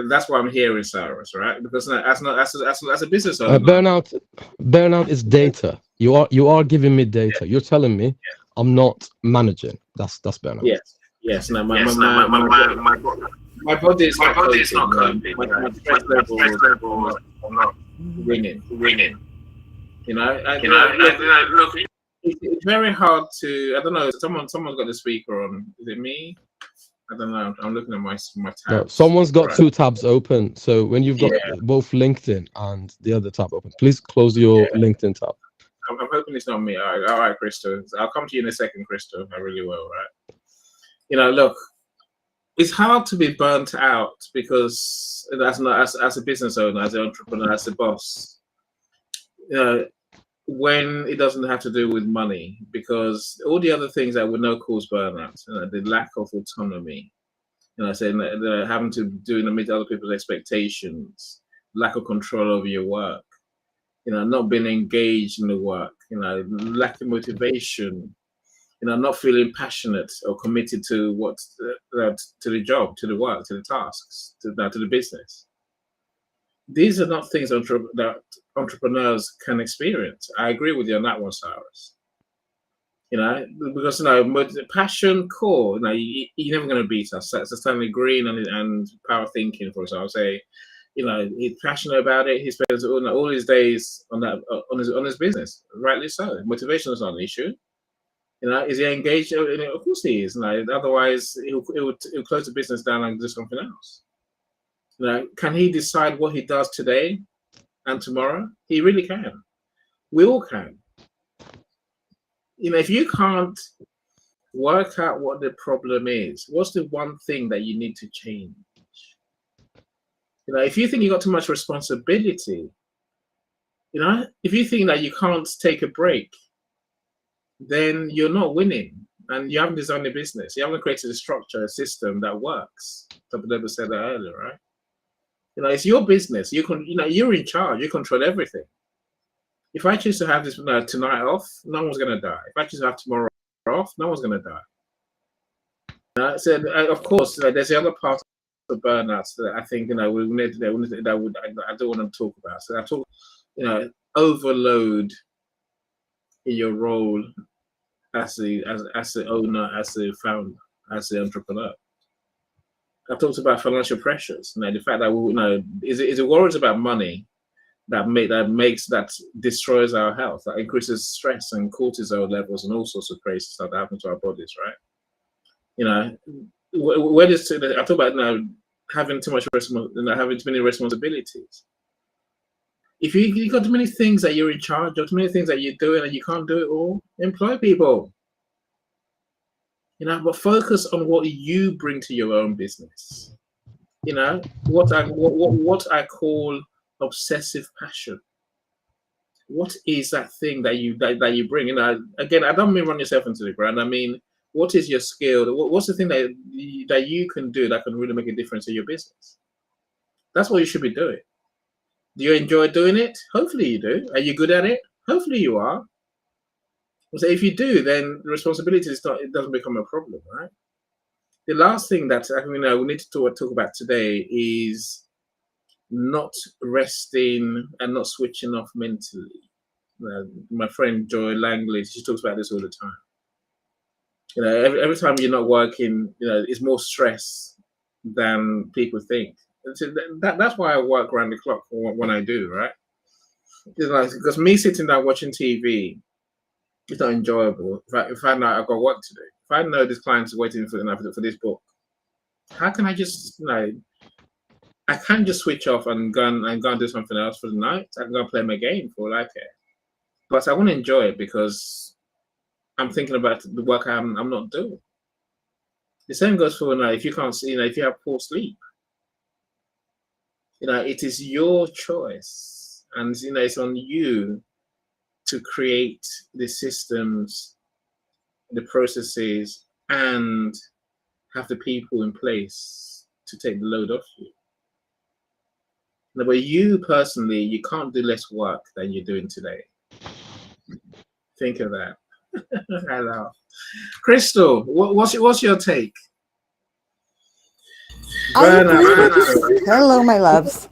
That's what I'm hearing, Cyrus, right? Because as a business owner, burnout is data. You are giving me data. You're telling me I'm not managing. That's burnout. Yes. No, my body is not coping. My stress level is not ringing. Look, it's very hard to. I don't know. Someone's got the speaker on. Is it me? I don't know. I'm looking at my tabs. No, someone's got two tabs open. So when you've got both LinkedIn and the other tab open, please close your LinkedIn tab. I'm hoping it's not me. All right, Crystal. I'll come to you in a second, Crystal. I really will, right? Look, it's hard to be burnt out because as a business owner, as an entrepreneur, as a boss, when it doesn't have to do with money, because all the other things that would know cause burnout, the lack of autonomy, saying that having to do and meet other people's expectations, lack of control over your work, not being engaged in the work, lack of motivation, not feeling passionate or committed to to the job, to the work, to the tasks, to the business. These are not things that entrepreneurs can experience. I agree with you on that one, Cyrus. Because passion core. You're never going to beat us. That's Stanley Green and power thinking, for example. Say, he's passionate about it. He spends all his days on that on his business. Rightly so. Motivation is not an issue. Is he engaged? Of course he is. Otherwise, he'll close the business down and do something else. Can he decide what he does today and tomorrow? He really can. We all can. If you can't work out what the problem is, what's the one thing that you need to change? If you think you got too much responsibility, if you think that you can't take a break, then you're not winning, and you haven't designed a business. You haven't created a structure, a system that works. Never said that earlier, right? It's your business. You're in charge. You control everything. If I choose to have this tonight off, no one's gonna die. If I choose to have tomorrow off, no one's gonna die. So of course, there's the other part of burnouts that I think we need I don't want to talk about. So I talk, overload in your role as the owner, as the founder, as the entrepreneur. I've talked about financial pressures. The fact that is it worries about money that destroys our health, that increases stress and cortisol levels and all sorts of crazy stuff that happens to our bodies, right? Where does I talk about having too much having too many responsibilities. If you got too many things that you're in charge of, too many things that you're doing and you can't do it all, employ people. But focus on what you bring to your own business. What I call obsessive passion. What is that thing that you bring? Again, I don't mean run yourself into the ground. I mean, what is your skill? What's the thing that you can do that can really make a difference in your business? That's what you should be doing. Do you enjoy doing it? Hopefully you do. Are you good at it? Hopefully you are. So if you do, then the responsibility it doesn't become a problem, right? The last thing that we need to talk about today is not resting and not switching off mentally. My friend Joy Langley, she talks about this all the time. Every time you're not working, it's more stress than people think. So that's why I work around the clock when I do, right? Because me sitting down watching TV, it's not enjoyable. If I know I've got work to do, if I know this client's waiting for this book, how can I just I can't just switch off and go and do something else for the night. I can go and play my game for all I care. But I want to enjoy it because I'm thinking about the work I'm not doing. The same goes for if you can't see, if you have poor sleep. It is your choice, and it's on you to create the systems, the processes, and have the people in place to take the load off you. But you personally, you can't do less work than you're doing today. Think of that. I laugh. Crystal, what's your take? Hello, my loves.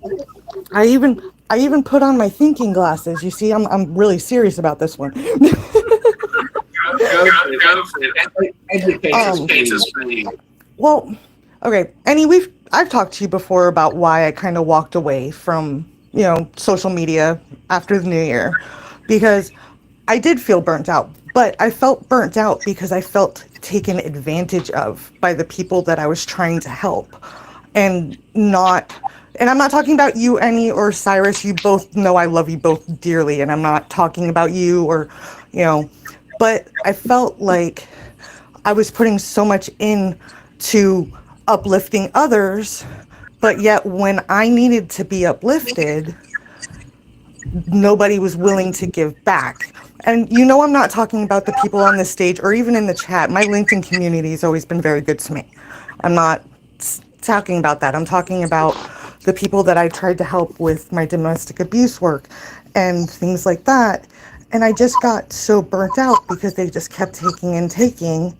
I even put on my thinking glasses. You see, I'm really serious about this one. Well, okay. Annie, I've talked to you before about why I kind of walked away from social media after the new year, because I did feel burnt out. But I felt burnt out because I felt taken advantage of by the people that I was trying to help. And I'm not talking about you, Annie, or Cyrus. You both know I love you both dearly, and I'm not talking about you but I felt like I was putting so much into uplifting others, but yet when I needed to be uplifted, nobody was willing to give back. And I'm not talking about the people on this stage or even in the chat. My LinkedIn community has always been very good to me. I'm not talking about that. I'm talking about the people that I tried to help with my domestic abuse work and things like that. And I just got so burnt out because they just kept taking and taking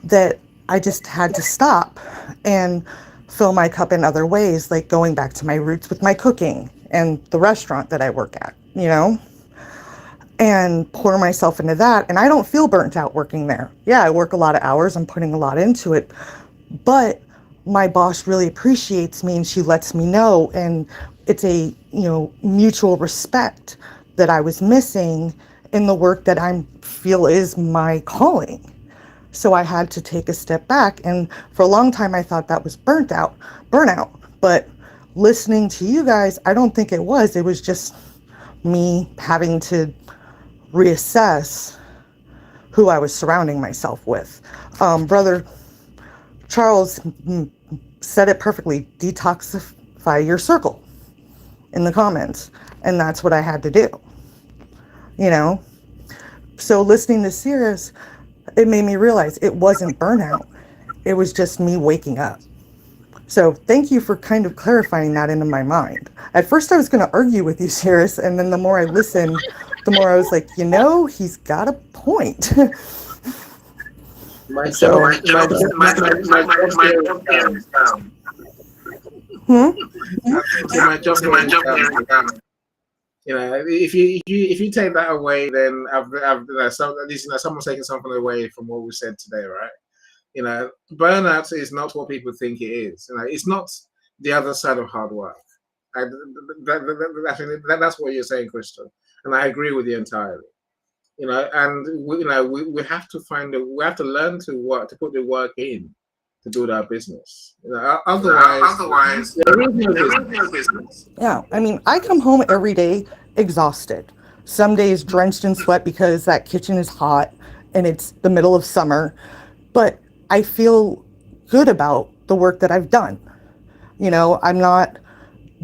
that I just had to stop and fill my cup in other ways, like going back to my roots with my cooking and the restaurant that I work at, and pour myself into that. And I don't feel burnt out working there. Yeah, I work a lot of hours. I'm putting a lot into it. But my boss really appreciates me and she lets me know. And it's a, mutual respect that I was missing in the work that I feel is my calling. So I had to take a step back. And for a long time, I thought that was burnout. But listening to you guys, I don't think it was. It was just me having to reassess who I was surrounding myself with. Brother Charles said it perfectly. Detoxify your circle in the comments. And that's what I had to do. So listening to Cirrus, it made me realize it wasn't burnout. It was just me waking up. So thank you for kind of clarifying that into my mind. At first I was going to argue with you, Cirrus, and then the more I listened, the more I was like, he's got a point. My So- job you know, if you take that away, then someone's taking something away from what we said today, right? You know, burnout is not what people think it is. You know, it's not the other side of hard work. That's what you're saying, Crystal, and I agree with you entirely. You know, and we have to we have to learn to put the work in to build our business. You know, otherwise, there is no business. Yeah, I mean, I come home every day exhausted. Some days drenched in sweat because that kitchen is hot and it's the middle of summer. But I feel good about the work that I've done. You know, I'm not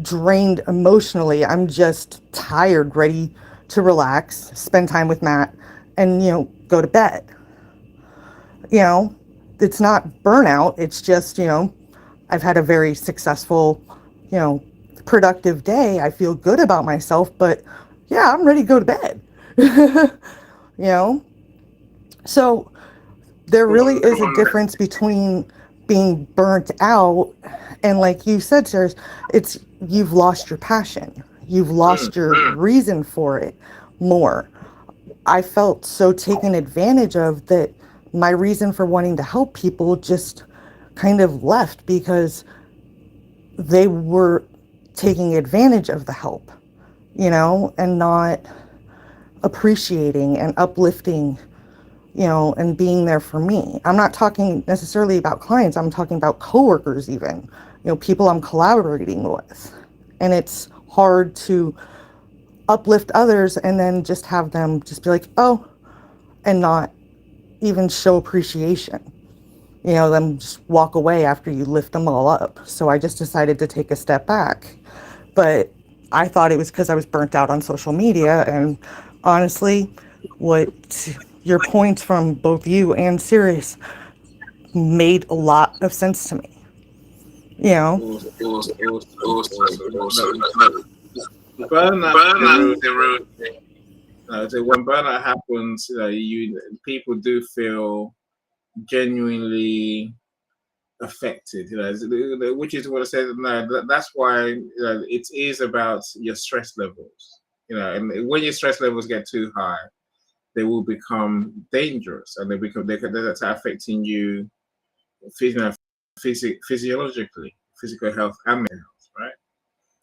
drained emotionally. I'm just tired, ready to relax, spend time with Matt, and, go to bed. You know, it's not burnout. It's just, I've had a very successful, productive day. I feel good about myself, but yeah, I'm ready to go to bed. So there really is a difference between being burnt out and, like you said, Sarah, it's you've lost your passion. You've lost your reason for it more. I felt so taken advantage of that my reason for wanting to help people just kind of left because they were taking advantage of the help, and not appreciating and uplifting, and being there for me. I'm not talking necessarily about clients. I'm talking about coworkers even, people I'm collaborating with. And it's hard to uplift others and then just have them just be like, oh, and not even show appreciation. Them just walk away after you lift them all up. So I just decided to take a step back. But I thought it was because I was burnt out on social media. And honestly, what your points from both you and Sirius made a lot of sense to me. Burnout. So when burnout happens, people do feel genuinely affected. Which is what I said. No, that's why it is about your stress levels. And when your stress levels get too high, they will become dangerous, and they're affecting you, physiologically, physical health and mental health, right?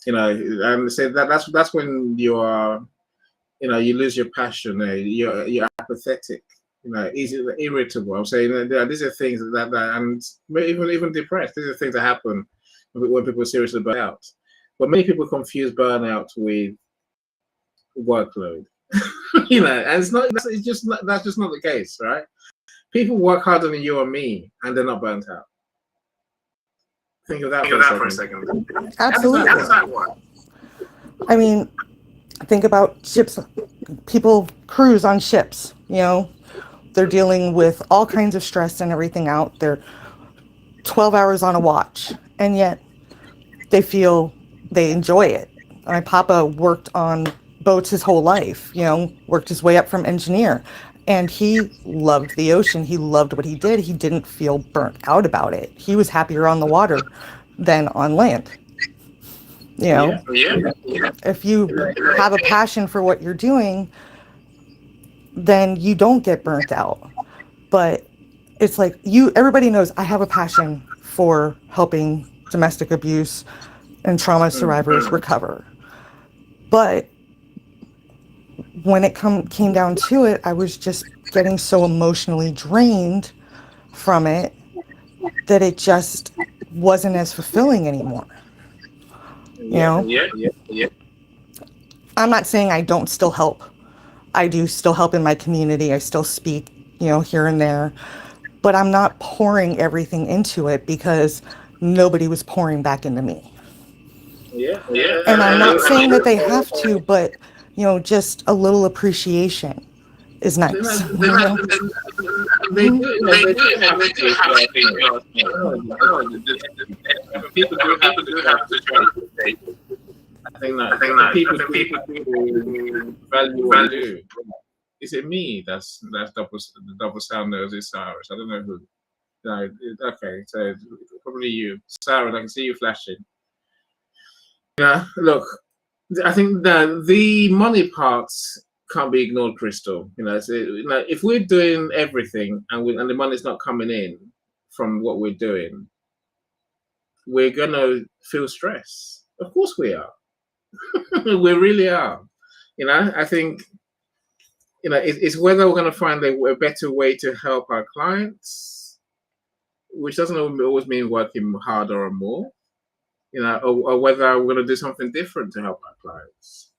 And say that's when you are, you lose your passion. You're apathetic. Easy, irritable. I'm saying these are things that and even depressed. These are things that happen when people are seriously burnt out. But many people confuse burnout with workload. And it's not. That's just not the case, right? People work harder than you or me, and they're not burnt out. Think of that for a second. Absolutely. How does that work? I mean, think about ships. People cruise on ships, They're dealing with all kinds of stress and everything out. They're 12 hours on a watch, and yet they feel they enjoy it. My papa worked on boats his whole life, worked his way up from engineer, and he loved the ocean. He loved what he did. He didn't feel burnt out about it. He was happier on the water than on land. Yeah. If you have a passion for what you're doing, then you don't get burnt out. But it's like everybody knows I have a passion for helping domestic abuse and trauma survivors recover. But when it came down to it, I was just getting so emotionally drained from it that it just wasn't as fulfilling anymore. Yeah. I'm not saying I don't still help. I do still help in my community. I still speak, here and there. But I'm not pouring everything into it because nobody was pouring back into me. Yeah. And I'm not saying that they have to, but, just a little appreciation, is nice. They do have to. People do have to try to take. I think that people do value what you do. Is it me? That's the double sound, or is it Cyrus? I don't know who. No, okay, so probably you, Cyrus. I can see you flashing. Yeah, look, I think that the money parts can't be ignored, Crystal. If we're doing everything and the money's not coming in from what we're doing, we're gonna feel stress. Of course we are. We really are. I think it's whether we're going to find a better way to help our clients, which doesn't always mean working harder or more, or whether we're going to do something different to help our clients.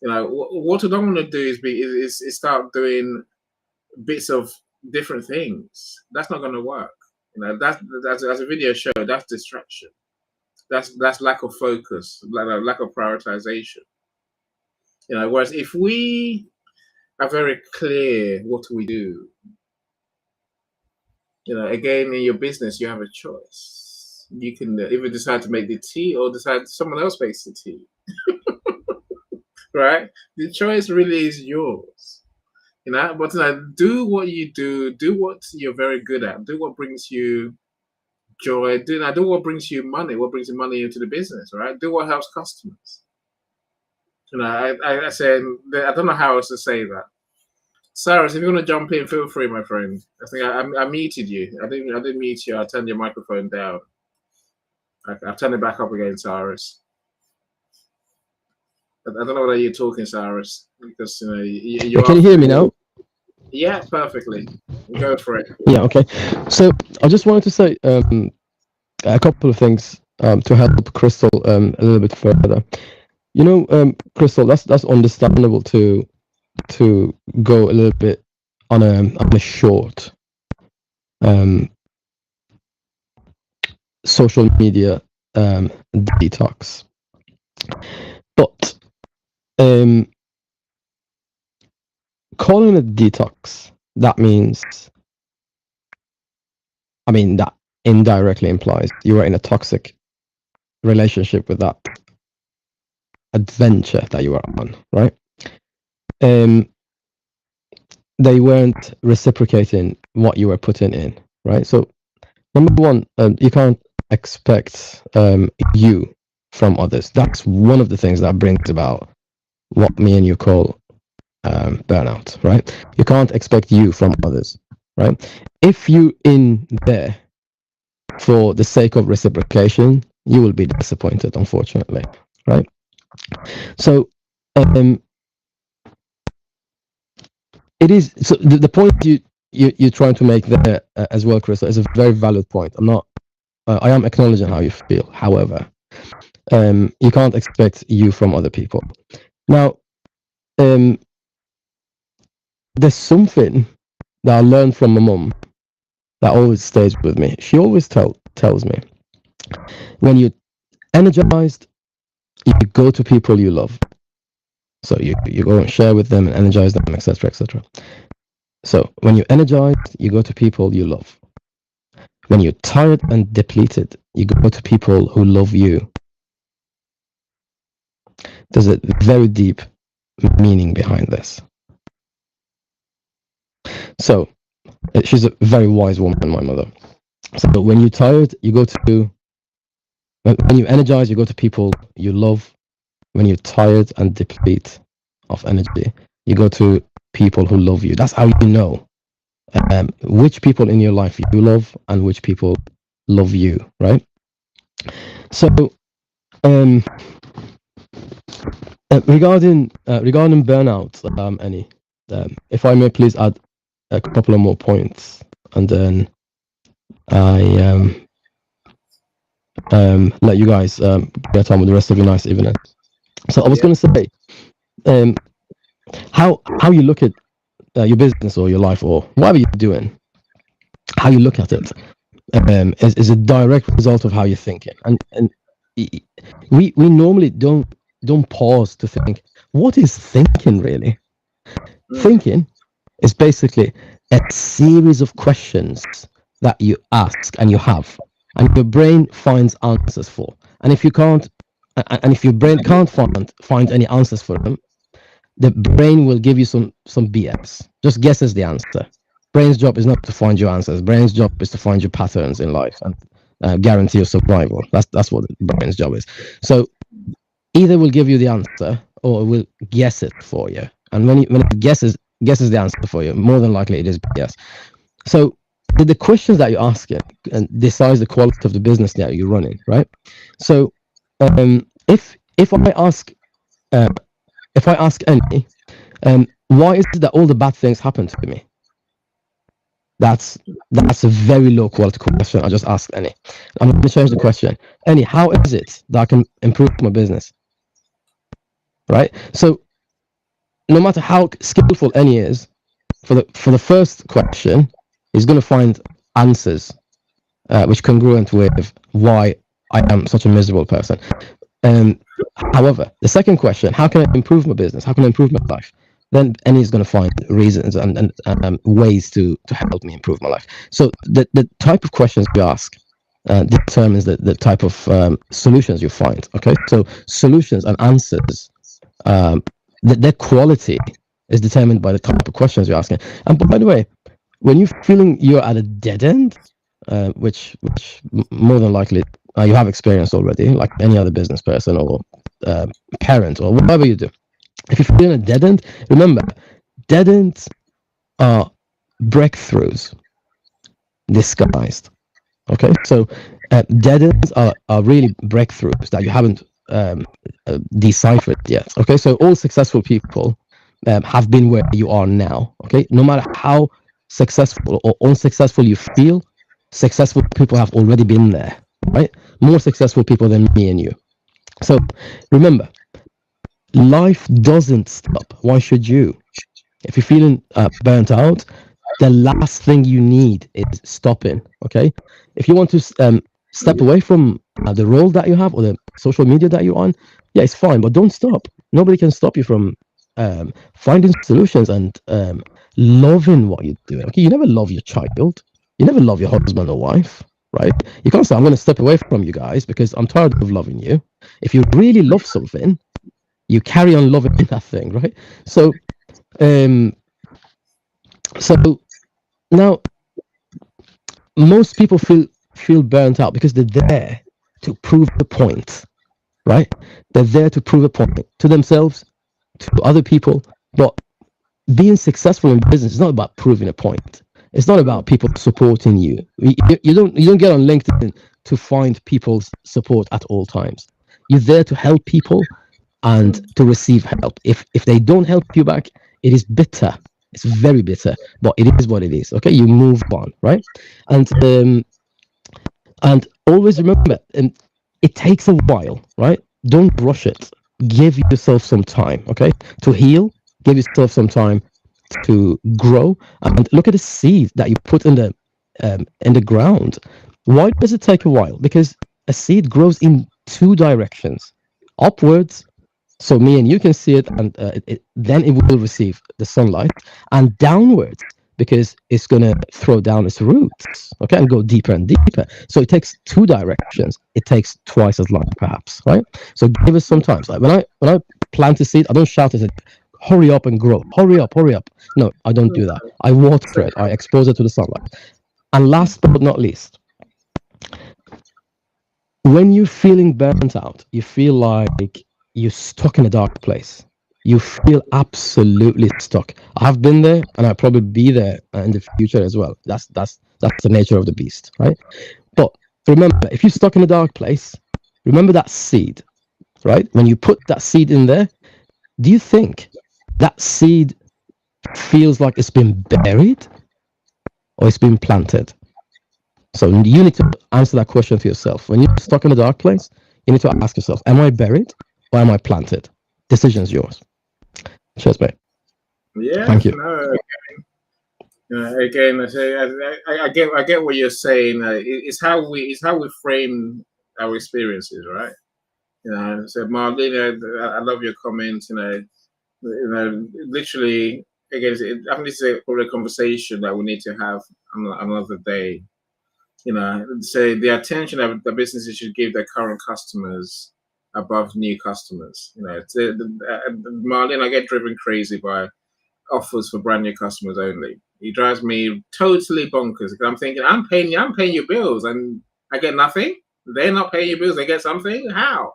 What we don't want to do is start doing bits of different things. That's not going to work. That's as a video show. That's distraction. That's lack of focus, lack of prioritization. Whereas if we are very clear what we do, again, in your business, you have a choice. You can either decide to make the tea or decide someone else makes the tea. Right? The choice really is yours. But do what you do what you're very good at, do what brings you joy, do what brings you money, what brings you money into the business, right? Do what helps customers. I said, I don't know how else to say that. Cyrus, if you want to jump in, feel free, my friend. I think I muted you. I didn't mute you. I turned your microphone down. I've turned it back up again, Cyrus. I don't know whether you're talking, Cyrus, because you Can you hear me now? Yeah, perfectly. Go for it. Yeah, okay. So I just wanted to say a couple of things to help Crystal a little bit further. Crystal, that's understandable to go a little bit on a short social media detox, but calling it detox, that indirectly implies you are in a toxic relationship with that adventure that you are on, right? They weren't reciprocating what you were putting in, right? So number one, you can't expect you from others. That's one of the things that brings about what me and you call burnout, right? You can't expect you from others, right? If you in there for the sake of reciprocation, you will be disappointed, unfortunately, right? So it is, so the point you're trying to make there as well, Chris, is a very valid point. I am acknowledging how you feel. However, you can't expect you from other people. Now, there's something that I learned from my mum that always stays with me. She always tells me, when you're energized, you go to people you love. So you go and share with them and energize them, etc., etc. So when you're energized, you go to people you love. When you're tired and depleted, you go to people who love you. There's a very deep meaning behind this. So she's a very wise woman, my mother. So when you're tired, you go to, when you energize, you go to people you love. When you're tired and deplete of energy, you go to people who love you. That's how you know which people in your life you love and which people love you, right? So regarding burnout, Annie, if I may please add a couple of more points, and then I let you guys get on with the rest of your nice evening. So I was going to say, how you look at your business or your life or whatever you're doing, how you look at it is a direct result of how you're thinking, and we normally don't pause to think, what is thinking really? Thinking It's basically a series of questions that you ask and you have, and your brain finds answers for. And if you can't, and if your brain can't find any answers for them, the brain will give you some BS. Just guesses the answer. Brain's job is not to find your answers. Brain's job is to find your patterns in life and guarantee your survival. That's what the brain's job is. So either will give you the answer or it will guess it for you. And when it guesses the answer for you, more than likely it is BS. So the questions that you ask it and decides the quality of the business that you're running, right? So if I ask any, why is it that all the bad things happen to me? That's a very low quality question. I just asked any. I'm going to change the question. Any, how is it that I can improve my business? Right. So no matter how skillful any is, for the first question, he's going to find answers which congruent with why I am such a miserable person. However, the second question, how can I improve my business? How can I improve my life? Then Annie is going to find reasons and ways to help me improve my life. So the type of questions you ask determines the type of solutions you find. Okay, so solutions and answers, their quality is determined by the type of questions you're asking. And by the way, when you're feeling you're at a dead end, which more than likely you have experienced already, like any other business person or parent or whatever you do. If you're feeling a dead end, remember, dead ends are breakthroughs disguised. Okay, so dead ends are really breakthroughs that you haven't deciphered yet. Okay, so all successful people have been where you are now. Okay, no matter how successful or unsuccessful you feel, successful people have already been there, right? More successful people than me and you. So remember, life doesn't stop. Why should you? If you're feeling burnt out, the last thing you need is stopping. Okay, if you want to step away from the role that you have or the social media that you're on, yeah, it's fine, but don't stop. Nobody can stop you from finding solutions and loving what you're doing. Okay, you never love your child, you never love your husband or wife, right? You can't say, I'm going to step away from you guys because I'm tired of loving you. If you really love something, you carry on loving that thing, right? So now most people feel burnt out because they're there to prove the point, right? They're there to prove a point to themselves, to other people. But being successful in business is not about proving a point. It's not about people supporting you. You don't get on LinkedIn to find people's support at all times. You're there to help people and to receive help. If they don't help you back, it is bitter. It's very bitter, but it is what it is. Okay, you move on, right? And always remember, it takes a while, right? Don't rush it. Give yourself some time, okay, to heal. Give yourself some time to grow. And look at the seed that you put in the ground. Why does it take a while? Because a seed grows in two directions, upwards. So me and you can see it, and then it will receive the sunlight, and downwards because it's going to throw down its roots, okay, and go deeper and deeper. So it takes two directions. It takes twice as long, perhaps, right? So give us some time. Like when I plant a seed, I don't shout at it, hurry up and grow, hurry up, hurry up. No, I don't do that. I water it. I expose it to the sunlight. And last but not least, when you're feeling burnt out, you feel like you're stuck in a dark place. You feel absolutely stuck. I've been there, and I'll probably be there in the future as well. That's the nature of the beast, right? But remember, if you're stuck in a dark place, remember that seed, right? When you put that seed in there, do you think that seed feels like it's been buried or it's been planted? So you need to answer that question to yourself. When you're stuck in a dark place, you need to ask yourself, am I buried or am I planted? Decision's yours. Cheers, mate. Yeah, Thank you. Again, I get what you're saying. It's how we frame our experiences, right? So Marlene, I love your comments. Literally, again, I think this is probably a conversation that we need to have another day. Say the attention that the businesses should give their current customers above new customers. Marlene, I get driven crazy by offers for brand new customers only. It drives me totally bonkers because I'm thinking, I'm paying your bills, and I get nothing. They're not paying your bills; they get something. How?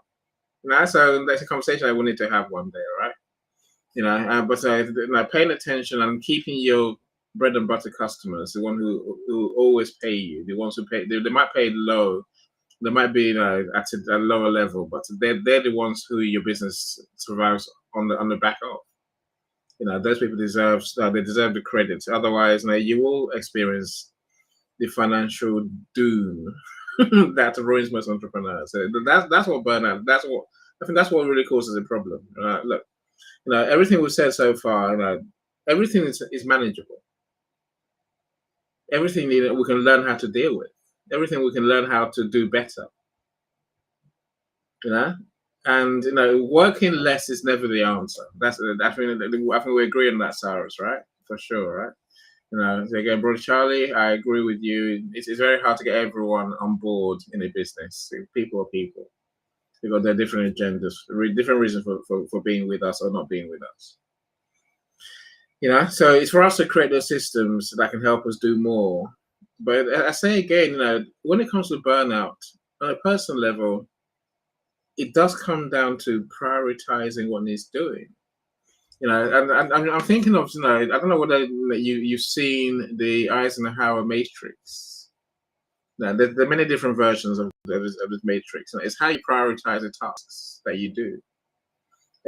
So that's a conversation I wanted to have one day, right? But paying attention and keeping your bread and butter customers, the one who always pay you, the ones who pay, they might pay low, they might be at a lower level, but they're the ones who your business survives on the back of. Those people deserve the credit. Otherwise, you will experience the financial doom that ruins most entrepreneurs. So that's what burnout. I think that's what really causes a problem. Look, everything we've said so far, everything is manageable. Everything we can learn how to deal with. Everything we can learn how to do better. And working less is never the answer. I think we agree on that, Cyrus, right? For sure, right? So again, Brother Charlie, I agree with you. It's very hard to get everyone on board in a business. People are people. They've got their different agendas, different reasons for being with us or not being with us. So it's for us to create those systems that can help us do more. But I say again, when it comes to burnout, on a personal level, it does come down to prioritizing what needs doing. And I'm thinking of, I don't know whether you've seen the Eisenhower Matrix. Now, there are many different versions of this matrix. It's how you prioritize the tasks that you do.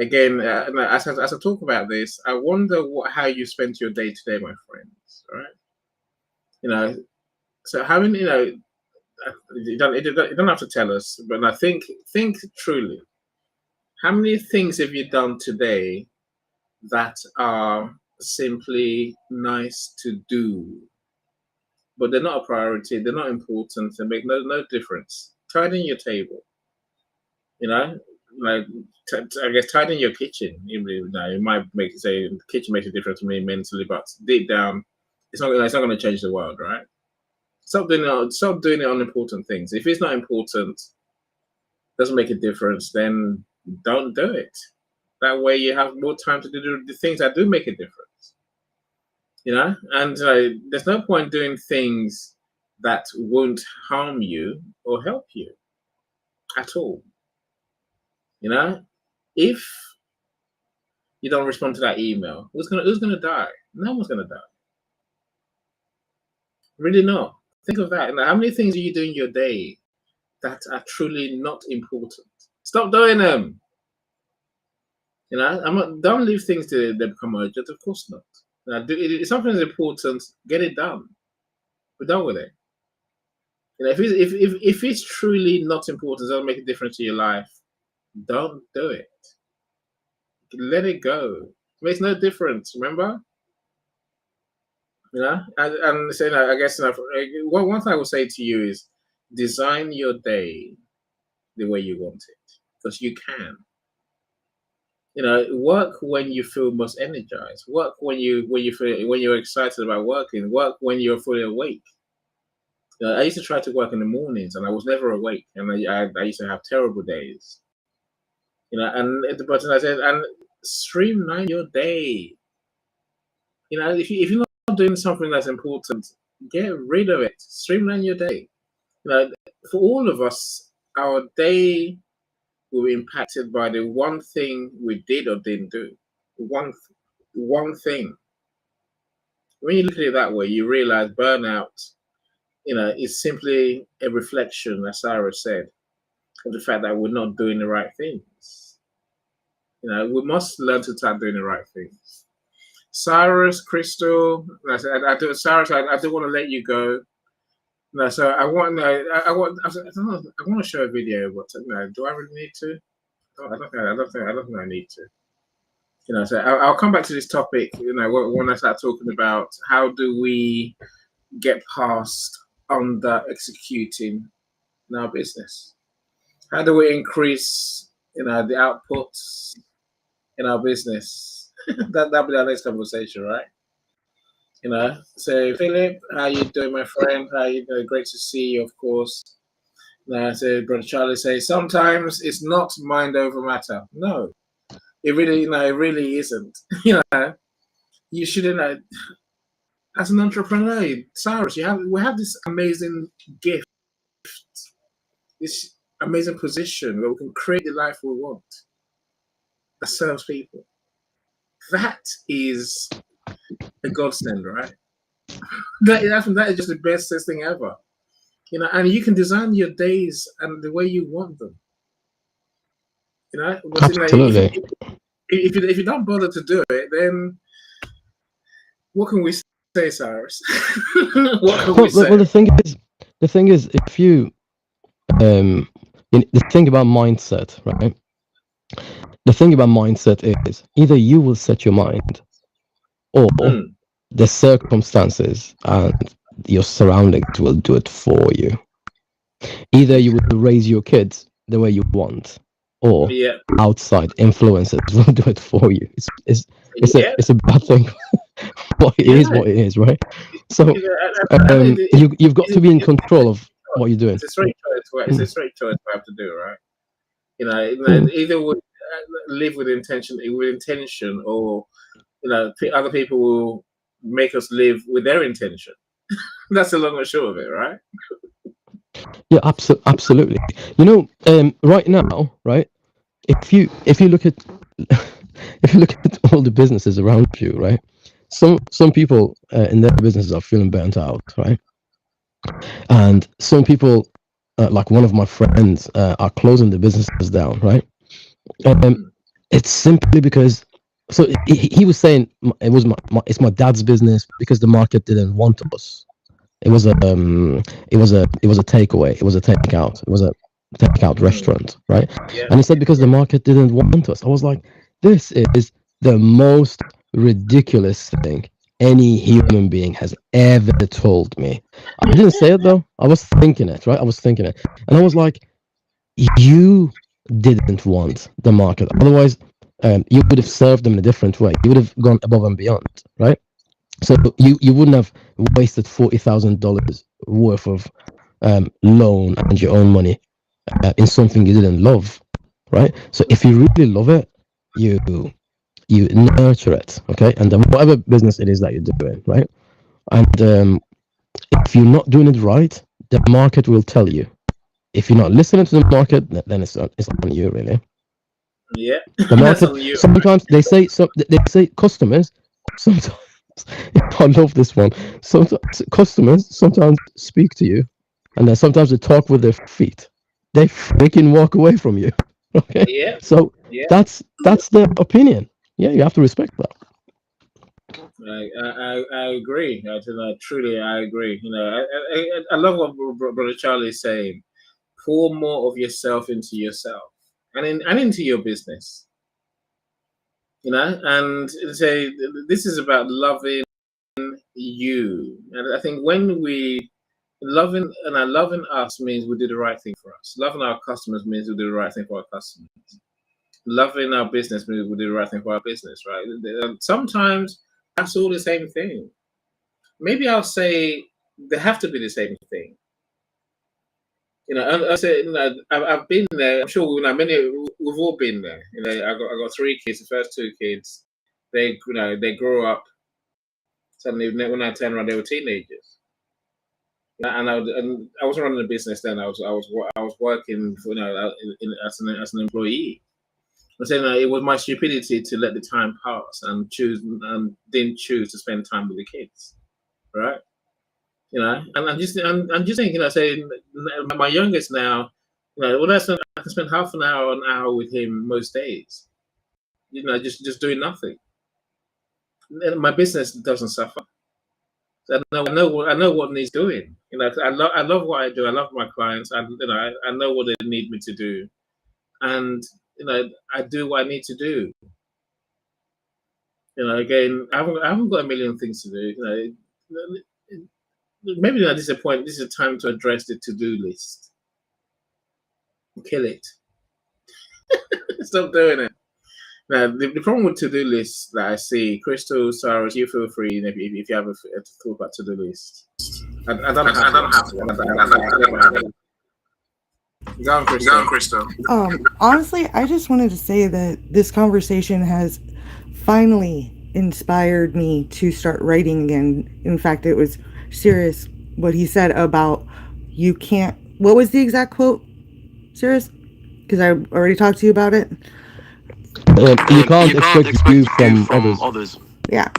Again, as I talk about this, I wonder how you spent your day today, my friends. Right? So having you don't have to tell us, but I think truly. How many things have you done today that are simply nice to do, but they're not a priority, they're not important, they make no difference? Tidying your table, I guess tidying your kitchen. It might say the kitchen makes a difference to me mentally, but deep down, it's not going to change the world, right? Stop doing unimportant things. If it's not important, doesn't make a difference, then don't do it. That way you have more time to do the things that do make a difference. And there's no point doing things that won't harm you or help you at all. If you don't respond to that email, who's gonna die? No one's gonna die. Really not. Think of that. How many things are you doing in your day that are truly not important? Stop doing them. Don't leave things to they become urgent. Of course not. If something is important, get it done. We're done with it. If it's truly not important, it doesn't make a difference to your life, don't do it. Let it go. It makes no difference. Remember. And so I guess one thing I would say to you is design your day the way you want it, because you can. Work when you feel most energized. Work when you're excited about working. Work when you're fully awake. I used to try to work in the mornings, and I was never awake, and I used to have terrible days. But I said, and streamline your day. If you're not doing something that's important, get rid of it. Streamline your day. For all of us, our day will be impacted by the one thing we did or didn't do. One thing. When you look at it that way, you realize burnout, is simply a reflection, as Sarah said, of the fact that we're not doing the right things. We must learn to start doing the right things. Cyrus, Crystal, Cyrus, I do want to let you go. So I want to show a video, but do I really need to? I don't think I need to. So I'll come back to this topic. When I start talking about how do we get past under executing in our business. How do we increase, the outputs in our business That'll be our next conversation, right? So Philip, how you doing, my friend? How you doing? Great to see you, of course. So Brother Charlie says sometimes it's not mind over matter. No, it really, it really isn't. You shouldn't. As an entrepreneur, Cyrus, we have this amazing gift, this amazing position where we can create the life we want that serves people. That is a godsend, right? That is just the best thing ever. And you can design your days and the way you want them. But Absolutely. if you don't bother to do it, then what can we say, Cyrus? What can we say? Well, the thing is, if you the thing about mindset, right? The thing about mindset is either you will set your mind, or the circumstances and your surroundings will do it for you. Either you will raise your kids the way you want, or outside influences will do it for you. It's a bad thing. But it is what it is, right? So you've got to be in control of what you're doing. It's a straight choice. It's a straight choice we have to do, right? Either we live with intention, or other people will make us live with their intention. That's the long and short of it, right? Yeah, absolutely. Right now, right? If you look at if you look at all the businesses around you, right? Some people in their businesses are feeling burnt out, right? And some people, like one of my friends, are closing the businesses down, right? It's simply because. So he was saying it's my dad's business because the market didn't want us. It was a takeaway. It was a takeout. It was a takeout restaurant, right? Yeah. And he said because the market didn't want us. I was like, this is the most ridiculous thing any human being has ever told me. I didn't say it though. I was thinking it, right? I was thinking it, and I was like, you didn't want the market. Otherwise, you would have served them in a different way. You would have gone above and beyond, right? So you wouldn't have wasted $40,000 worth of loan and your own money in something you didn't love, right? So if you really love it, you nurture it, okay? And then whatever business it is that you're doing, right? And if you're not doing it right, the market will tell you. If you're not listening to the market, then it's on you, really. Yeah, the market. Sometimes they say customers. Sometimes I love this one. Sometimes customers sometimes speak to you, and then sometimes they talk with their feet. They freaking walk away from you. Okay. Yeah. So that's their opinion. Yeah, you have to respect that. I agree. Truly, I agree. I love what Brother Charlie is saying. Pour more of yourself into yourself and into your business. And say this is about loving you. And I think when we loving us means we do the right thing for us. Loving our customers means we do the right thing for our customers. Loving our business means we do the right thing for our business, right? Sometimes that's all the same thing. Maybe I'll say they have to be the same thing. I say, I've been there. I'm sure, we've all been there. I got 3 kids. The first 2 kids, they grew up. Suddenly, when I turned around, they were teenagers. And I wasn't running a business then. I was working for, as an employee. I'm saying it was my stupidity to let the time pass and didn't choose to spend time with the kids, right? And I'm just thinking, saying my youngest now, I can spend half an hour with him most days, just doing nothing. My business doesn't suffer. I know what needs doing. I love what I do. I love my clients. I know what they need me to do, and I do what I need to do. Again, I haven't got a million things to do. Maybe at this point, this is a time to address the to-do list. Kill it. Stop doing it. Now, the problem with to-do lists that I see, Crystal, Cyrus, you feel free if you have a thought about to-do lists. I don't have one. Go on, Crystal. Honestly, I just wanted to say that this conversation has finally inspired me to start writing again. In fact, it was serious what he said about you can't. What was the exact quote, Serious? Because I already talked to you about it. You can't expect views from others. Yeah,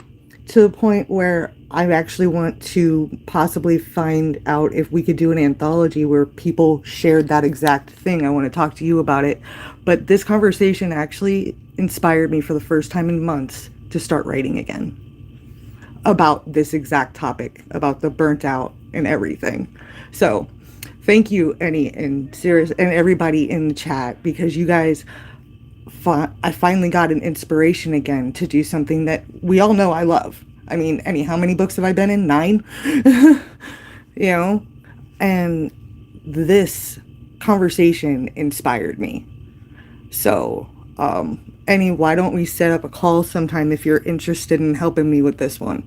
to the point where I actually want to possibly find out if we could do an anthology where people shared that exact thing. I want to talk to you about it. But this conversation actually inspired me for the first time in months to start writing again about this exact topic, about the burnt out and everything. So thank you, Annie and Sirius and everybody in the chat, because you guys, I finally got an inspiration again to do something that we all know I love. I mean, Annie, how many books have I been in? 9? You know? And this conversation inspired me. So, Annie, why don't we set up a call sometime if you're interested in helping me with this one?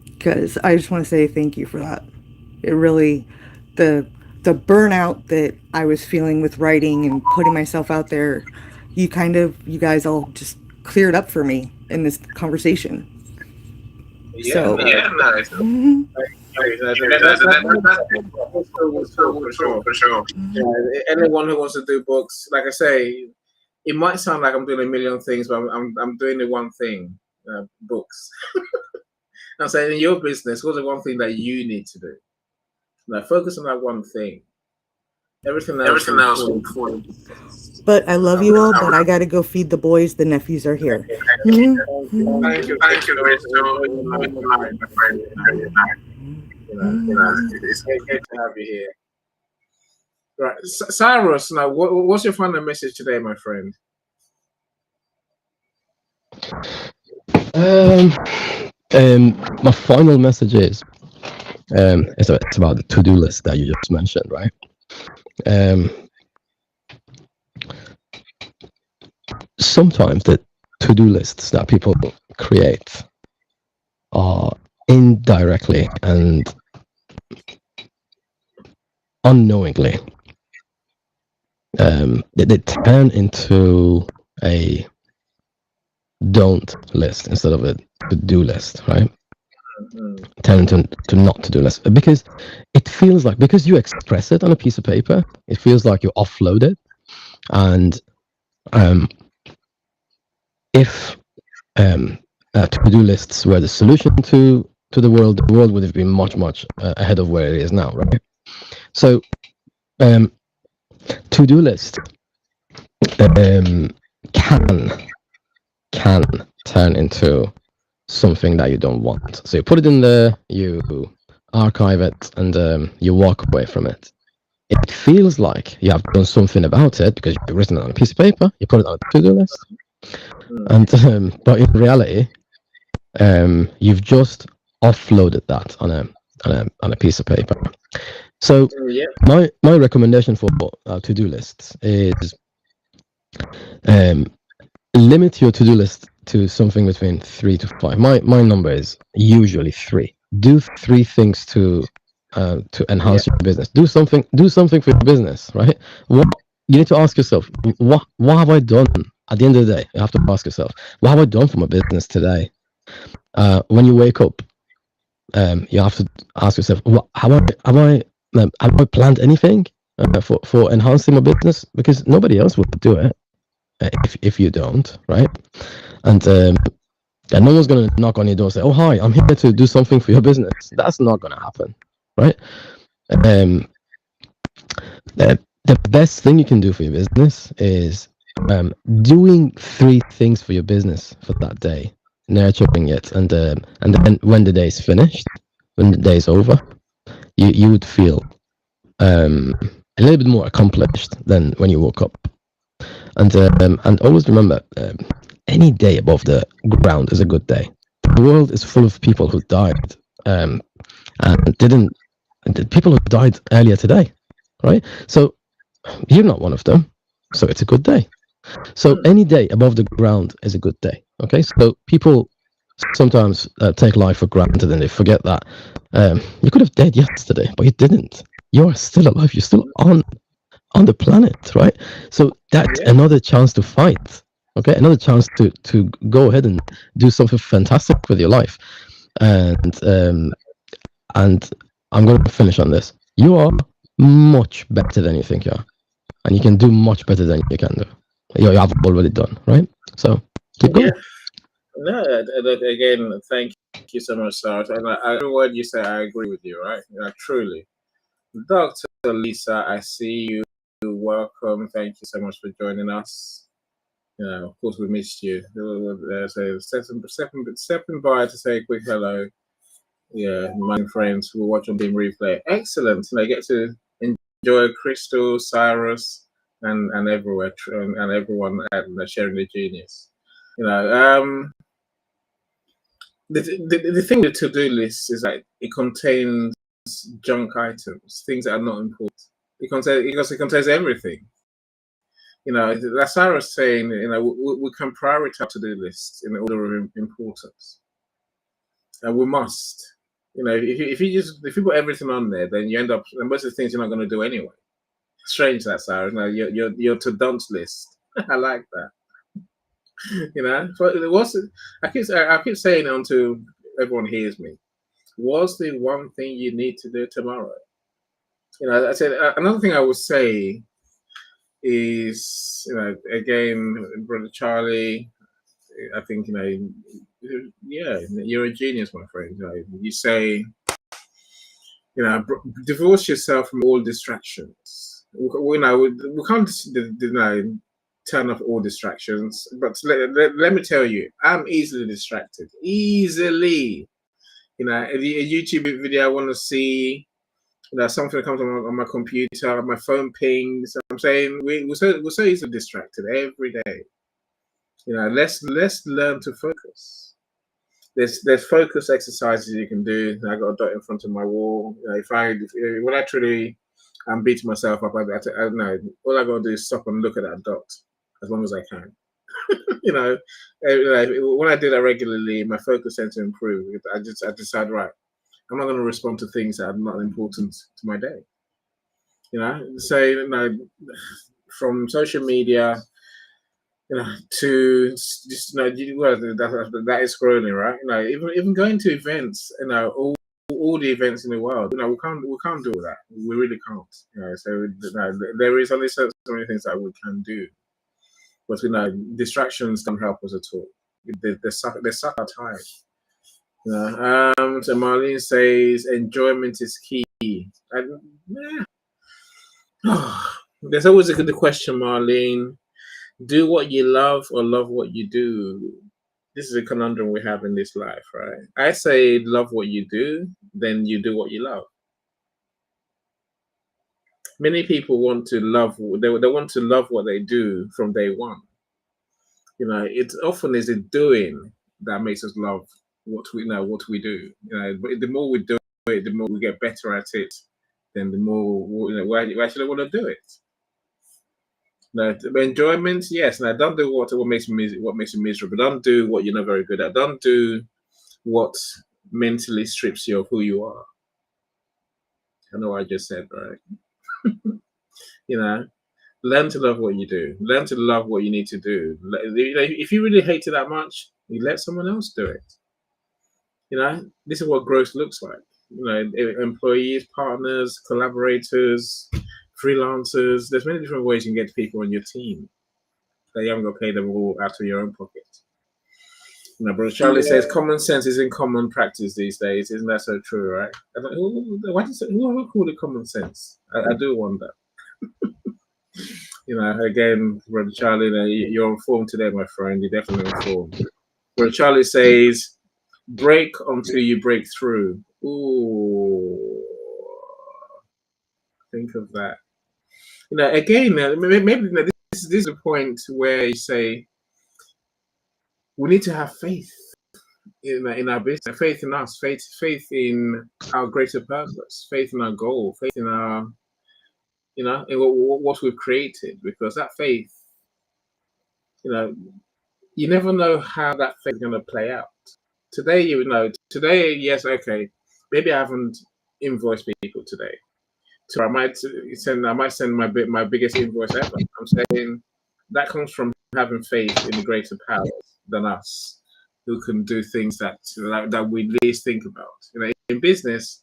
Because I just want to say thank you for that. It really, the burnout that I was feeling with writing and putting myself out there, you guys all just cleared up for me in this conversation. Yeah, So, nice. For sure. Yeah, anyone who wants to do books, like I say, it might sound like I'm doing a million things, but I'm doing the one thing, books. I'm saying in your business, what's the one thing that you need to do? Now focus on that one thing. Everything else will fall. but I love you all, but I got to go feed the boys. The nephews are here. Thank you, Crystal. It's great to have you here. Right, Cyrus. Now, what's your final message today, my friend? My final message is it's about the to-do list that you just mentioned, right? Sometimes the to-do lists that people create are indirectly and unknowingly they turn into a don't list instead of a to-do list, right? Turn to not to-do list, because it feels like, because you express it on a piece of paper, it feels like you offload it. And if to-do lists were the solution to the world would have been much ahead of where it is now, right? So to-do list can turn into something that you don't want. So you put it in there, you archive it, and you walk away from it. It feels like you have done something about it because you've written it on a piece of paper, you put it on a to-do list, and but in reality, you've just offloaded that on a piece of paper. So my recommendation for to-do lists is limit your to-do list to something between 3 to 5. My number is usually 3. Do 3 things to enhance your business. Do something for your business, right? You need to ask yourself, what have I done? At the end of the day, you have to ask yourself, what have I done for my business today? When you wake up, you have to ask yourself, have I planned anything for enhancing my business? Because nobody else would do it if you don't, right? And no one's going to knock on your door and say, oh, hi, I'm here to do something for your business. That's not going to happen, right? The best thing you can do for your business is doing 3 things for your business for that day, nurturing it, and then when the day is finished, when the day is over, you would feel a little bit more accomplished than when you woke up. And always remember, any day above the ground is a good day. The world is full of people who died and people who died earlier today, right? So you're not one of them. So it's a good day. So any day above the ground is a good day. Okay, so people sometimes take life for granted and they forget that you could have died yesterday, but you didn't. You are still alive. You're still on the planet, right? So that's Yeah. another chance to fight. Okay, another chance to go ahead and do something fantastic with your life. And I'm going to finish on this. You are much better than you think you are, and you can do much better than you can do. You have already done, right? So keep going. Yeah. No, again, thank you so much, Sarge. And every word you say, I agree with you, right? Truly. Dr. Lisa, I see you. Welcome. Thank you so much for joining us. Of course, we missed you. So stepping by to say a quick hello. Yeah, my friends who watch on Beam Replay. Excellent. I get to enjoy Crystal, Cyrus, and everywhere, and everyone sharing the genius. The thing with the to-do list is that it contains junk items, things that are not important. Because it contains everything. As I was saying, we can prioritize to-do lists in order of importance, and we must. If you put everything on there, then you end up, and most of the things you're not going to do anyway. Strange that, Sarah. Your to-don't list. I like that. But I keep saying it until everyone hears me. What's the one thing you need to do tomorrow? I said another thing I would say is, again, Brother Charlie, I think, yeah, you're a genius, my friend. You say, divorce yourself from all distractions. We can't, turn off all distractions, but let me tell you, I'm easily distracted. Easily. A YouTube video I want to see, something comes on my computer, my phone pings. I'm saying we're so easily distracted every day. Let's learn to focus. There's focus exercises you can do. I got a dot in front of my wall. When I truly I'm beating myself up, I know all I got to do is stop and look at that dot as long as I can. When I do that regularly, my focus tends to improve. I decide, right, I'm not going to respond to things that are not important to my day. So from social media, to just that is scrolling, right? Even going to events, all the events in the world, we can't do that. We really can't. So there is only so many things that we can do, but distractions don't help us at all. They suck our time. So Marlene says enjoyment is key. There's always the question, Marlene. Do what you love or love what you do? This is a conundrum we have in this life, right? I say love what you do, then you do what you love. Many people want to love, they want to love what they do from day one. It often is the doing that makes us love what we do. But the more we do it, the more we get better at it, then the more we actually want to do it. Enjoyment, yes. Now, don't do what makes you miserable. Don't do what you're not very good at. Don't do what mentally strips you of who you are. I know what I just said, right? Learn to love what you do. Learn to love what you need to do. If you really hate it that much, you let someone else do it. This is what growth looks like. Employees, partners, collaborators, freelancers. There's many different ways you can get people on your team. That you haven't got to pay them all out of your own pocket. Brother Charlie says common sense isn't common practice these days. Isn't that so true, right? Who ever called it common sense? I do wonder. Again, Brother Charlie, you're informed today, my friend. You're definitely informed. Brother Charlie says, break until you break through. Ooh. Think of that. Again, maybe this is a point where you say we need to have faith in our business, faith in us, faith in our greater purpose, faith in our goal, faith in you know, in what we've created, because that faith, you know, you never know how that faith is going to play out. Today, you know, today, yes, okay, maybe I haven't invoiced people today. So I might send my biggest invoice ever. I'm saying that comes from having faith in the greater powers than us, who can do things that we least think about. You know, in business,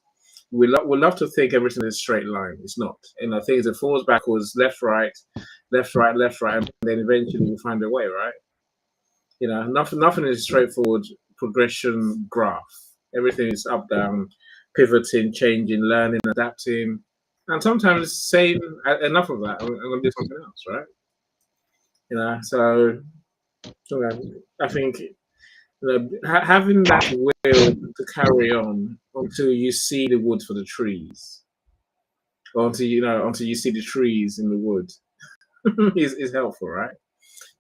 we love to think everything is a straight line. It's not. You know, things that falls backwards, left, right, left, right, left, right, and then eventually we find a way, right? You know, nothing is a straightforward progression graph. Everything is up, down, pivoting, changing, learning, adapting. And sometimes saying enough of that, I'm going to do something else, right? You know, so I think, you know, having that will to carry on until you see the wood for the trees, or until you see the trees in the wood, is helpful, right?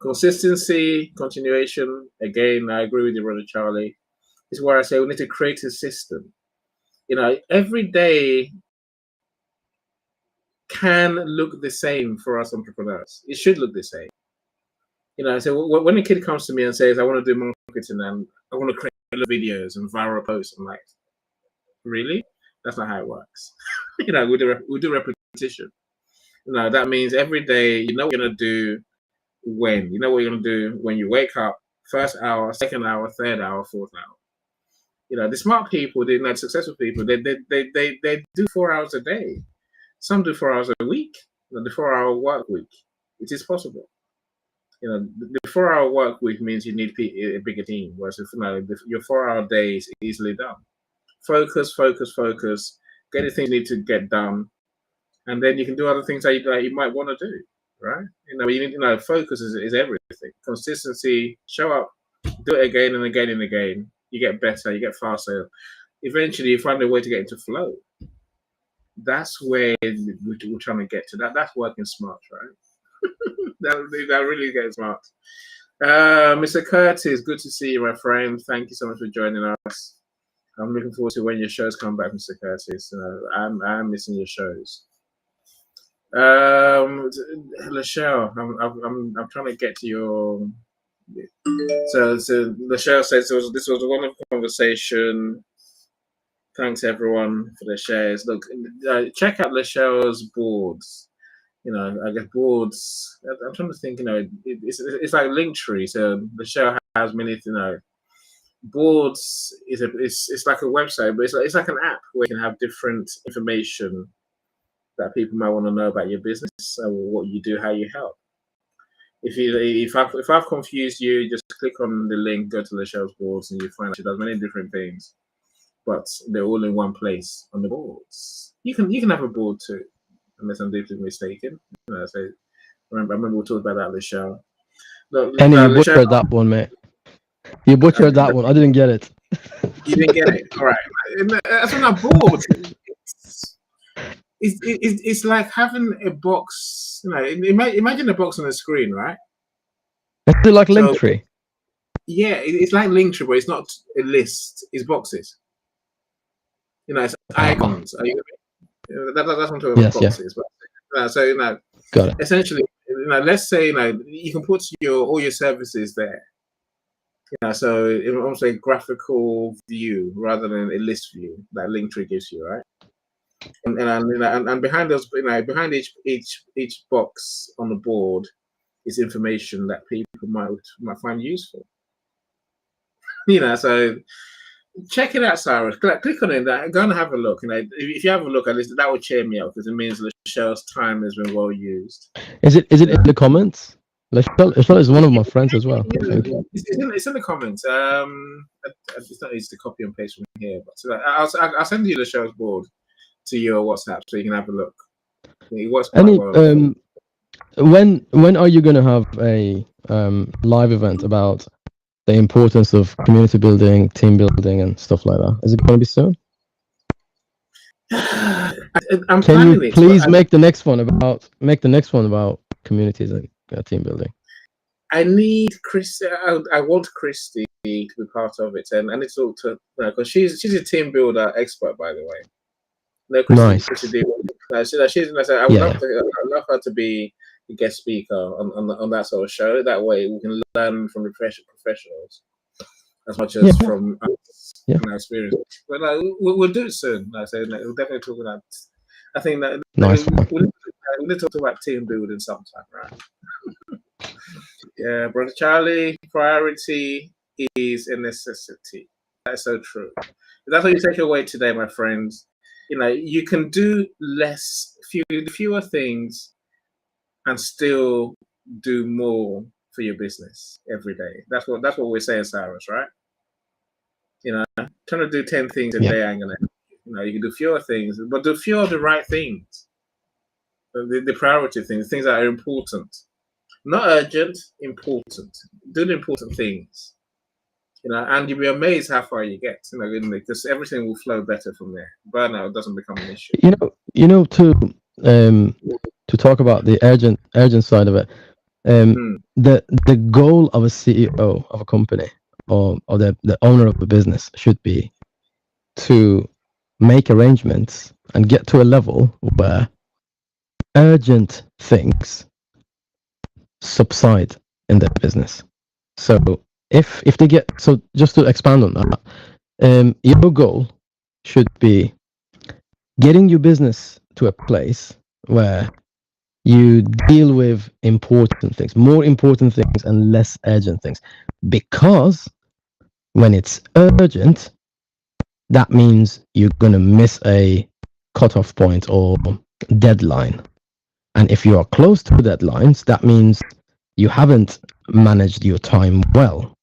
Consistency, continuation. Again, I agree with you, brother Charlie. Is where I say we need to create a system. You know, every day can look the same for us entrepreneurs. It should look the same. You know, so when a kid comes to me and says, I want to do marketing and I want to create videos and viral posts, I'm like, really? That's not how it works. You know, we do repetition. You know, that means every day, you know what you're going to do when. You know what you're going to do when you wake up, first hour, second hour, third hour, fourth hour. You know, the smart people, the successful people, they do 4 hours a day. Some do 4 hours a week. You know, the 4-hour work week. It is possible. You know, the 4-hour work week means you need a bigger team. Whereas if, you know, your 4-hour day is easily done. Focus, focus, focus. Get the things you need to get done, and then you can do other things that you might want to do. Right? You know, you know, focus is everything. Consistency. Show up. Do it again and again and again. You get better. You get faster. Eventually, you find a way to get into flow. That's where we're trying to get to. That's working smart, right? that really gets smart. Mr. Curtis, good to see you, my friend. Thank you so much for joining us. I'm looking forward to when your shows come back, Mr. Curtis. I'm missing your shows. Lachelle, I'm trying to get to your. So Lachelle says this was a wonderful conversation. Thanks everyone for their shares. Look, check out Lachelle's boards. You know, I guess boards. I'm trying to think. You know, it's like Linktree. So Lachelle has many. You know, boards it's like a website, but it's like an app where you can have different information that people might want to know about your business, what you do, how you help. If I've confused you, just click on the link, go to Lachelle's boards, and you find out she does many different things, but they're all in one place on the boards. You can have a board too, unless I'm deeply mistaken. You know, so I remember we talked about that, Lachelle. Look, And you Lachelle, butchered that one, mate. You butchered that one. I didn't get it. You didn't get it. All right. That's on a board. It's like having a box. You know, imagine a box on a screen, right? It's still like Linktree. Yeah, it's like Linktree, but it's not a list. It's boxes. You know, it's icons. Are you that's what I'm talking about. Yes, boxes. Yeah. But, so you know, got it. Essentially, you know, let's say, you know, you can put all your services there. You know, so it almost a graphical view rather than a list view that Linktree gives you, right? And behind those, you know, behind each box on the board is information that people might find useful. You know, so check it out, Cyrus. Click on it. Go and have a look. You know, if you have a look, at least that will cheer me up because it means Lachelle's time has been well used. Is it in the comments? Lachelle is one of my friends as well. Yeah, it's in the comments. It's not easy to copy and paste from here, but so I'll send you Lachelle's board to your WhatsApp so you can have a look. It works quite well. When are you going to have a live event about the importance of community building, team building, and stuff like that? Is it going to be soon? Can you please make the next one about communities and team building? I need Christy. I want Christy to be part of it, and it's all to because she's a team builder expert, by the way. No, Christy, Nice. I would love her to be a guest speaker on that sort of show. That way, we can learn from the professionals as much as from our experience. But we'll do it soon. Like I said, we'll definitely talk about. I think that we need to talk about team building sometime, right? Yeah, brother Charlie, priority is a necessity. That's so true. That's what you take away today, my friends. You can do fewer things, and still do more for your business every day. That's what we're saying, Cyrus, right? Trying to do 10 things a day ain't gonna. You can do fewer things, but do fewer of the right things. The priority things that are important, not urgent, important. Do the important things. And you'll be amazed how far you get. Because everything will flow better from there. Burnout doesn't become an issue. To talk about the urgent side of it, the goal of a CEO of a company or the owner of a business should be to make arrangements and get to a level where urgent things subside in their business. So if they get, so just to expand on that, your goal should be getting your business to a place where you deal with important things, more important things and less urgent things. Because when it's urgent, that means you're going to miss a cutoff point or deadline. And if you are close to deadlines, that means you haven't managed your time well.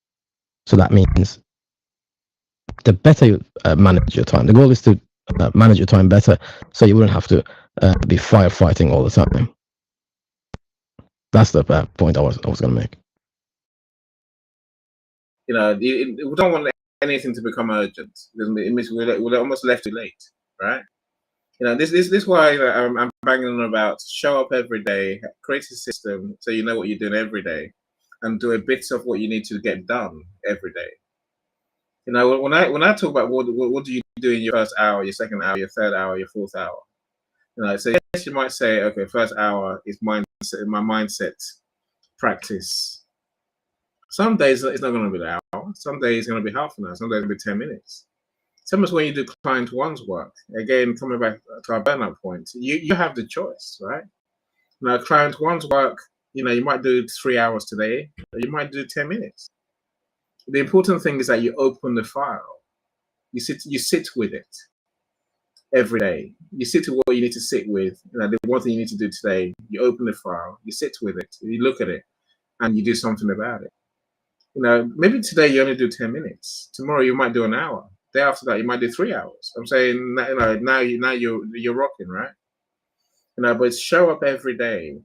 So that means the better you manage your time, the goal is to manage your time better so you wouldn't have to be firefighting all the time. That's the point I was going to make. We don't want anything to become urgent. It means we're almost left too late, right? This is why I'm banging on about show up every day, create a system so you know what you're doing every day, and do a bit of what you need to get done every day. When I talk about what do you do in your first hour, your second hour, your third hour, your fourth hour, so yes, you might say, okay, first hour is my mindset practice. Some days it's not going to be an hour. Some days it's going to be half an hour. Some days it'll be 10 minutes. Same as when you do client one's work. Again, coming back to our burnout point, you have the choice, right? Client one's work, you might do 3 hours today, or you might do 10 minutes. The important thing is that you open the file. You sit with it every day. You sit with what you need to sit with. The one thing you need to do today, you open the file, you sit with it, you look at it, and you do something about it. Maybe today you only do 10 minutes. Tomorrow you might do an hour. Day after that you might do 3 hours. I'm saying now you're rocking, right? But show up every day.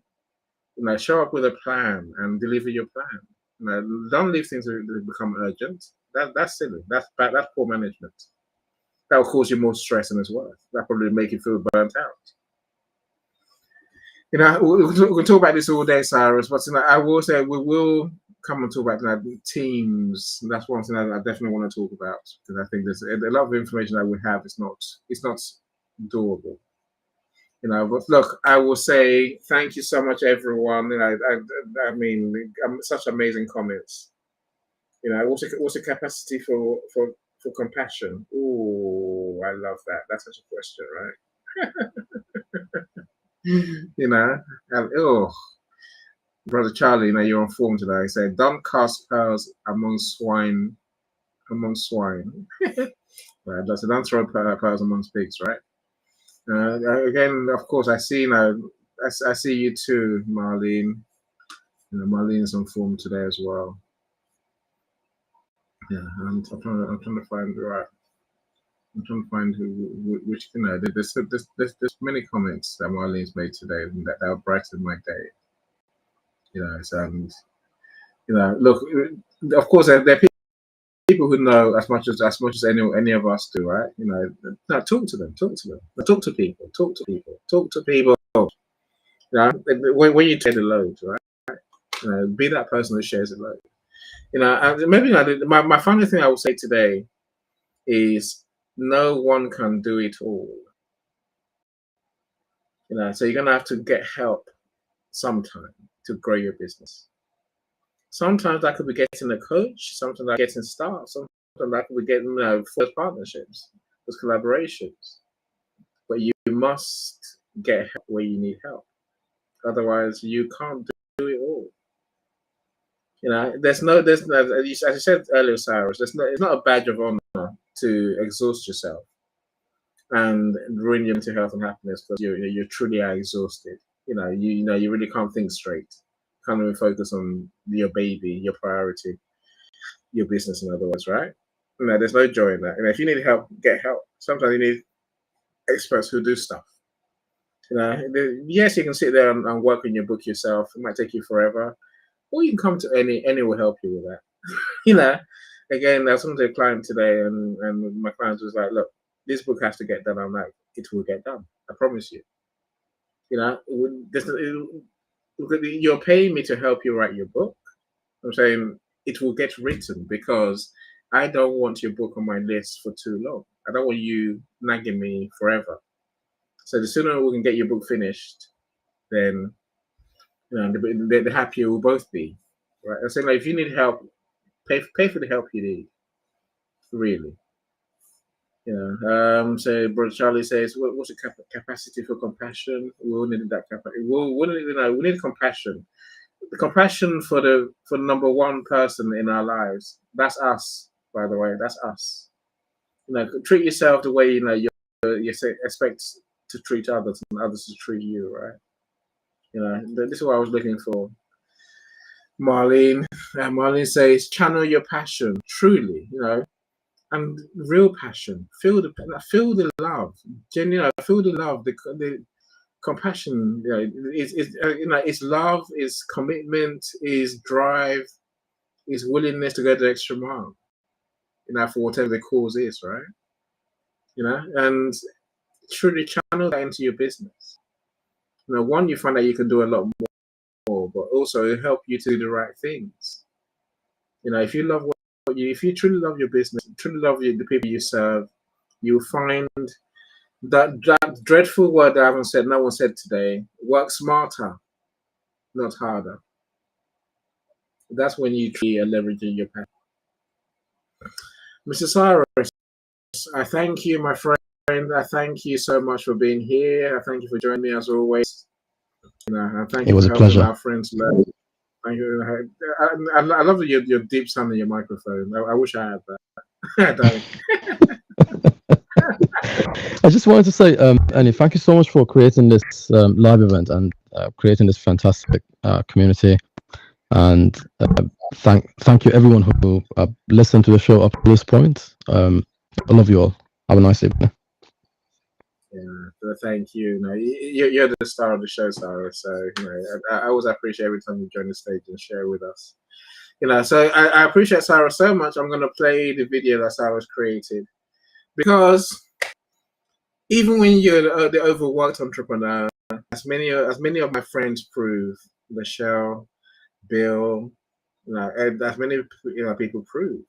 Show up with a plan and deliver your plan. Don't leave things to become urgent. That's silly. That's bad. That's poor management. That will cause you more stress than it's worth. That probably make you feel burnt out. We can talk about this all day, Cyrus. But I will say we will come and talk about teams. That's one thing I definitely want to talk about, because I think there's a lot of information that we have. It's not doable. But look, I will say thank you so much, everyone. I mean, such amazing comments. What's the capacity for compassion? Oh, I love that. That's such a question, right? Brother Charlie, you're on form today. I said, don't cast pearls among swine. Right, so don't throw pearls amongst pigs, right? Again, of course, I see I see you too, Marlene. Marlene's on form today as well. Yeah, I'm trying to find the right. I'm trying to find which there's many comments that Marlene's made today that will brighten my day. Look, of course there are people who know as much as any of us do, right? Talk to them. Talk to people. When you take the load, right? Be that person who shares the load. And maybe my final thing I will say today is no one can do it all. So you're gonna have to get help sometime to grow your business. Sometimes that could be getting a coach, sometimes that getting staff, sometimes that could be getting first partnerships, first collaborations. But you must get help where you need help. Otherwise, you can't do it all. There's no, as I said earlier, Cyrus, it's not a badge of honor to exhaust yourself and ruin your mental health and happiness because you truly are exhausted. You really can't think straight. Can't even focus on your baby, your priority, your business, in other words, right? There's no joy in that. If you need help, get help. Sometimes you need experts who do stuff. Yes, you can sit there and work on your book yourself. It might take you forever, or you can come to any will help you with that. Again, I was talking to a client today, and my client was like, "Look, this book has to get done." I'm like, "It will get done. I promise you." You're paying me to help you write your book. I'm saying it will get written because I don't want your book on my list for too long. I don't want you nagging me forever. So the sooner we can get your book finished, then the happier we'll both be, right? I'm saying, if you need help, pay for the help you need, really. So Brother Charlie says, what's the capacity for compassion? We all need that capacity. We need compassion. The compassion for the number one person in our lives. That's us, by the way. That's us. Treat yourself the way you expect to treat others and others to treat you, right? This is what I was looking for. Marlene says, channel your passion, truly, and real passion. Feel the love, feel the love, the compassion. It's love, it's commitment, is drive, is willingness to go the extra mile. For whatever the cause is, right? And truly channel that into your business. One, you find that you can do a lot more, but also it'll help you to do the right things. If you love if you truly love your business, truly love the people you serve, you'll find that dreadful word that no one said today: work smarter, not harder. That's when you truly are leveraging your passion. Mr. Cyrus, I thank you, my friend. I thank you so much for being here. I thank you for joining me as always. I thank you for helping our friends learn. Thank you. I love your deep sound in your microphone. I wish I had that. I just wanted to say, Annie, thank you so much for creating this live event and creating this fantastic community. And thank you everyone who listened to the show up to this point. I love you all. Have a nice evening. Yeah, thank you. You're the star of the show, Sarah. So I always appreciate every time you join the stage and share with us. So I appreciate Sarah so much. I'm going to play the video that Sarah's created, because even when you're the overworked entrepreneur, as many of my friends prove, Michelle, Bill, as many people prove,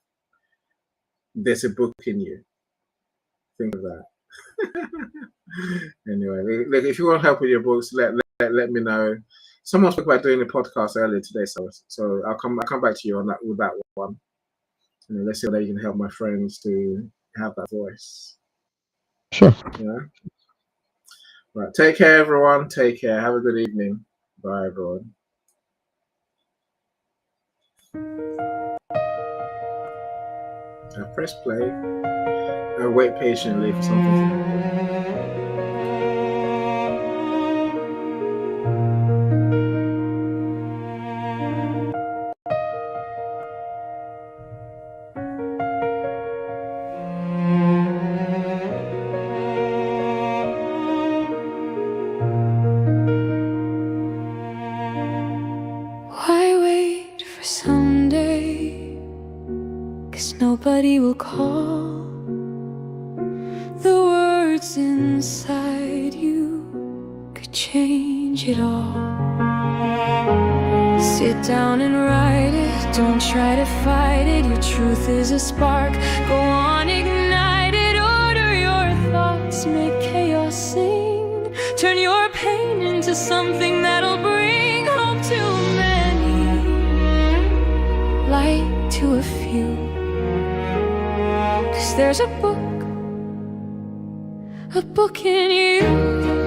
there's a book in you. Think of that. Anyway, look, if you want help with your books, let me know. Someone spoke about doing a podcast earlier today, so I'll come back to you on that with that one. Let's see whether you can help my friends to have that voice. Sure. Right. Take care, everyone. Take care. Have a good evening. Bye, everyone. I press play. I wait patiently for something to happen. Why wait for someday? 'Cause nobody will call. The words inside you could change it all. Sit down and write it. Don't try to fight it. Your truth is a spark. Go on, ignite it. Order your thoughts, make chaos sing. Turn your pain into something that'll bring hope to many, light to a few. 'Cause there's a book in you.